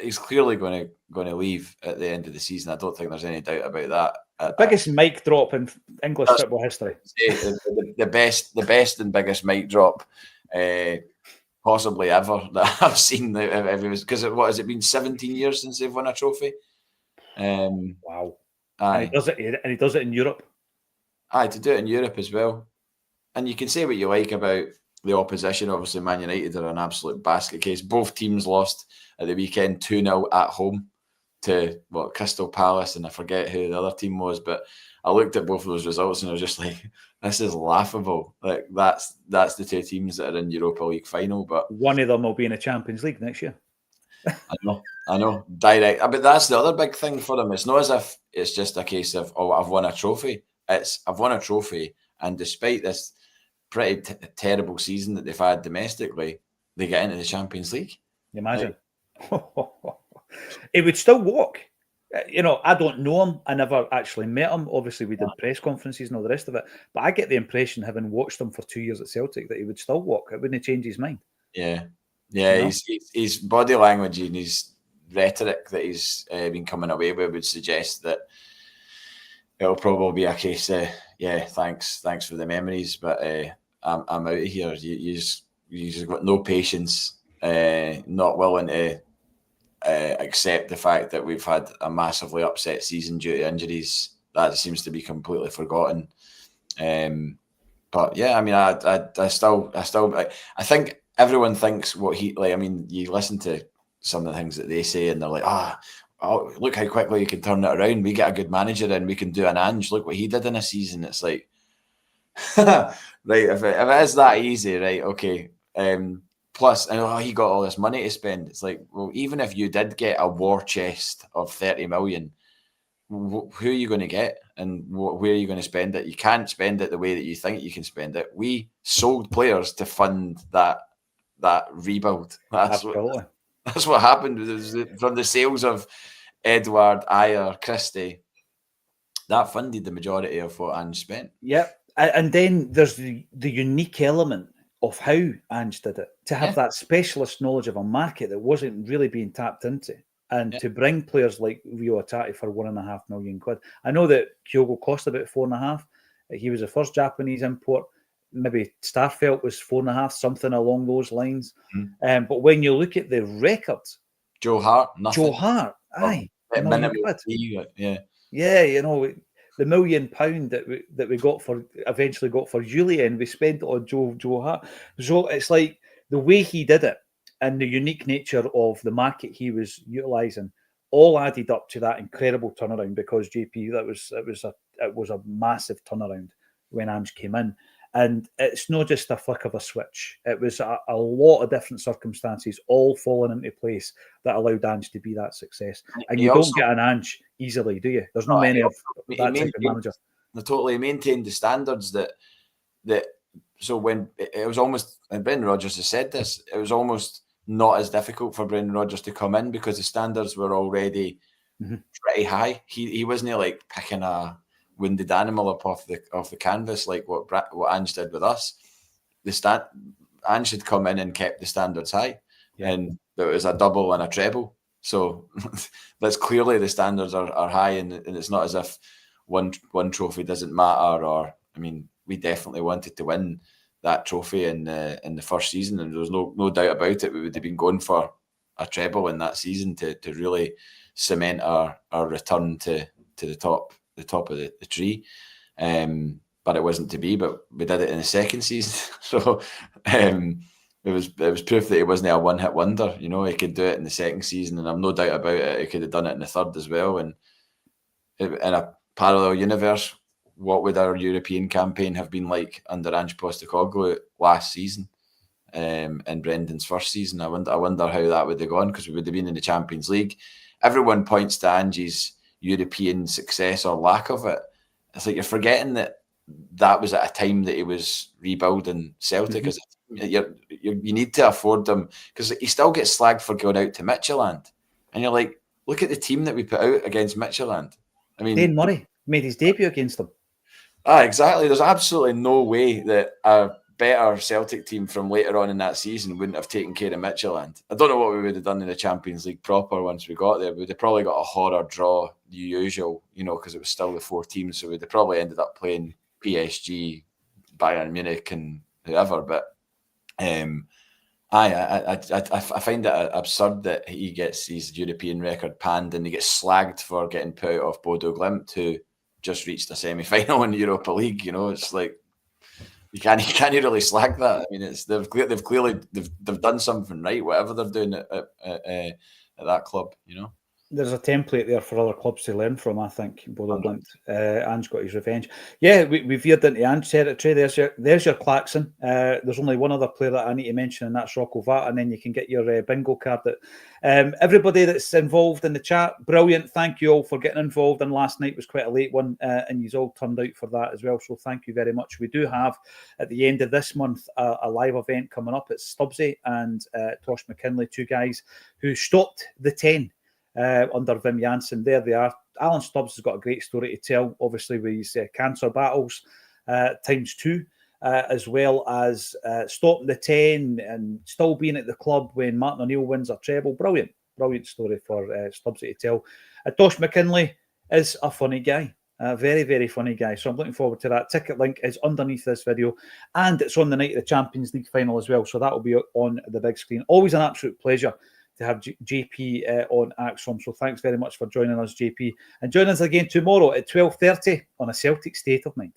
he's clearly going to leave at the end of the season. I don't think there's any doubt about that. Biggest mic drop in English football history. The best and biggest mic drop. Possibly ever that I've seen. Because what has it been 17 years since they've won a trophy? Wow! Aye. And he does it in Europe. Aye, to do it in Europe as well. And you can say what you like about the opposition. Obviously, Man United are an absolute basket case. Both teams lost at the weekend 2-0 at home to Crystal Palace, and I forget who the other team was, but I looked at both of those results and I was just like, this is laughable. Like that's the two teams that are in Europa League final, but one of them will be in the Champions League next year. I know, direct. But that's the other big thing for them. It's not as if it's just a case of, I've won a trophy. It's I've won a trophy, and despite this pretty terrible season that they've had domestically, they get into the Champions League. Imagine. He would still walk. I don't know him. I never actually met him. Obviously, we did press conferences and all the rest of it. But I get the impression, having watched him for 2 years at Celtic, that he would still walk. It wouldn't change his mind. Yeah. His body language and his rhetoric that he's been coming away with would suggest that it'll probably be a case of, thanks for the memories, but I'm out of here. You've got no patience, not willing to accept the fact that we've had a massively upset season due to injuries. That seems to be completely forgotten. But yeah, I mean, I think everyone thinks what he like. I mean, you listen to some of the things that they say, and they're like, look how quickly you can turn it around. We get a good manager, and we can do an Ange. Look what he did in a season. It's like, right, if it is that easy, right? Okay. Plus, he got all this money to spend. It's like, well, even if you did get a war chest of 30 million, who are you going to get, and where are you going to spend it? You can't spend it the way that you think you can spend it. We sold players to fund that rebuild. That's what happened from the sales of Edouard, Ayer, Christie. That funded the majority of what Ange spent. Yep. And then there's the unique element of how Ange did it, to have that specialist knowledge of a market that wasn't really being tapped into, and to bring players like Rio Hatate for £1.5 million. I know that Kyogo cost about 4.5. He was the first Japanese import. Maybe Starfelt was 4.5, something along those lines. But when you look at the record, Joe Hart, nothing. Aye, the £1 million that we eventually got for Jullien, we spent on Joe Hart. So it's like the way he did it and the unique nature of the market he was utilising all added up to that incredible turnaround. Because JP, it was a massive turnaround when Ange came in, And it's not just a flick of a switch. It was a lot of different circumstances all falling into place that allowed Ange to be that success. And you don't get an Ange easily, do you? There's not many of that type of manager. Totally maintained the standards that so when it was almost, and Brendan Rodgers has said this, it was almost not as difficult for Brendan Rodgers to come in because the standards were already pretty high. He wasn't like picking a wounded animal up off the canvas like what Ange did with us. Ange had come in and kept the standards high, and it was a double and a treble. So that's clearly the standards are high, and it's not as if one trophy doesn't matter. Or I mean, we definitely wanted to win that trophy in the first season, and there was no doubt about it. We would have been going for a treble in that season to really cement our return to the top of the tree. But it wasn't to be. But we did it in the second season, so it was proof that he wasn't a one-hit wonder. You know, he could do it in the second season, and I've no doubt about it. He could have done it in the third as well. And in a parallel universe, what would our European campaign have been like under Ange Postecoglou last season, in Brendan's first season? I wonder how that would have gone, because we would have been in the Champions League. Everyone points to Ange's European success or lack of it. It's like you're forgetting that was at a time that he was rebuilding Celtic. You need to afford them, because he still gets slagged for going out to Midtjylland, and you're like, look at the team that we put out against Midtjylland. I mean, Dane Murray made his debut against them. Exactly. There's absolutely no way that a better Celtic team from later on in that season wouldn't have taken care of Midtjylland. I don't know what we would have done in the Champions League proper once we got there. We'd have probably got a horror draw, the usual, because it was still the 4 teams. So we'd have probably ended up playing PSG, Bayern Munich, and whoever. But I find it absurd that he gets his European record panned and he gets slagged for getting put out of Bodo Glimt, who just reached a semi-final in the Europa League. It's like you can't really slag that. I mean, they've clearly done something right, whatever they're doing at that club. There's a template there for other clubs to learn from, I think. Bodo Glimt. Ange got his revenge. Yeah, we veered into Ange territory. There's your klaxon. There's only one other player that I need to mention, and that's Rocco Vat, and then you can get your bingo card. Everybody that's involved in the chat, brilliant. Thank you all for getting involved. And last night was quite a late one, and you all turned out for that as well. So thank you very much. We do have, at the end of this month, a live event coming up. It's Stubbsy and Tosh McKinley, 2 guys who stopped the 10. Under Wim Jansen. There they are. Alan Stubbs has got a great story to tell, obviously, with his cancer battles ×2, as well as stopping the 10 and still being at the club when Martin O'Neill wins a treble. Brilliant story for Stubbsy to tell. Tosh McKinley is a funny guy. A very, very funny guy. So I'm looking forward to that. Ticket link is underneath this video, and it's on the night of the Champions League final as well. So that will be on the big screen. Always an absolute pleasure to have JP on Acsom. So thanks very much for joining us, JP. And join us again tomorrow at 12:30 on A Celtic State of Mind.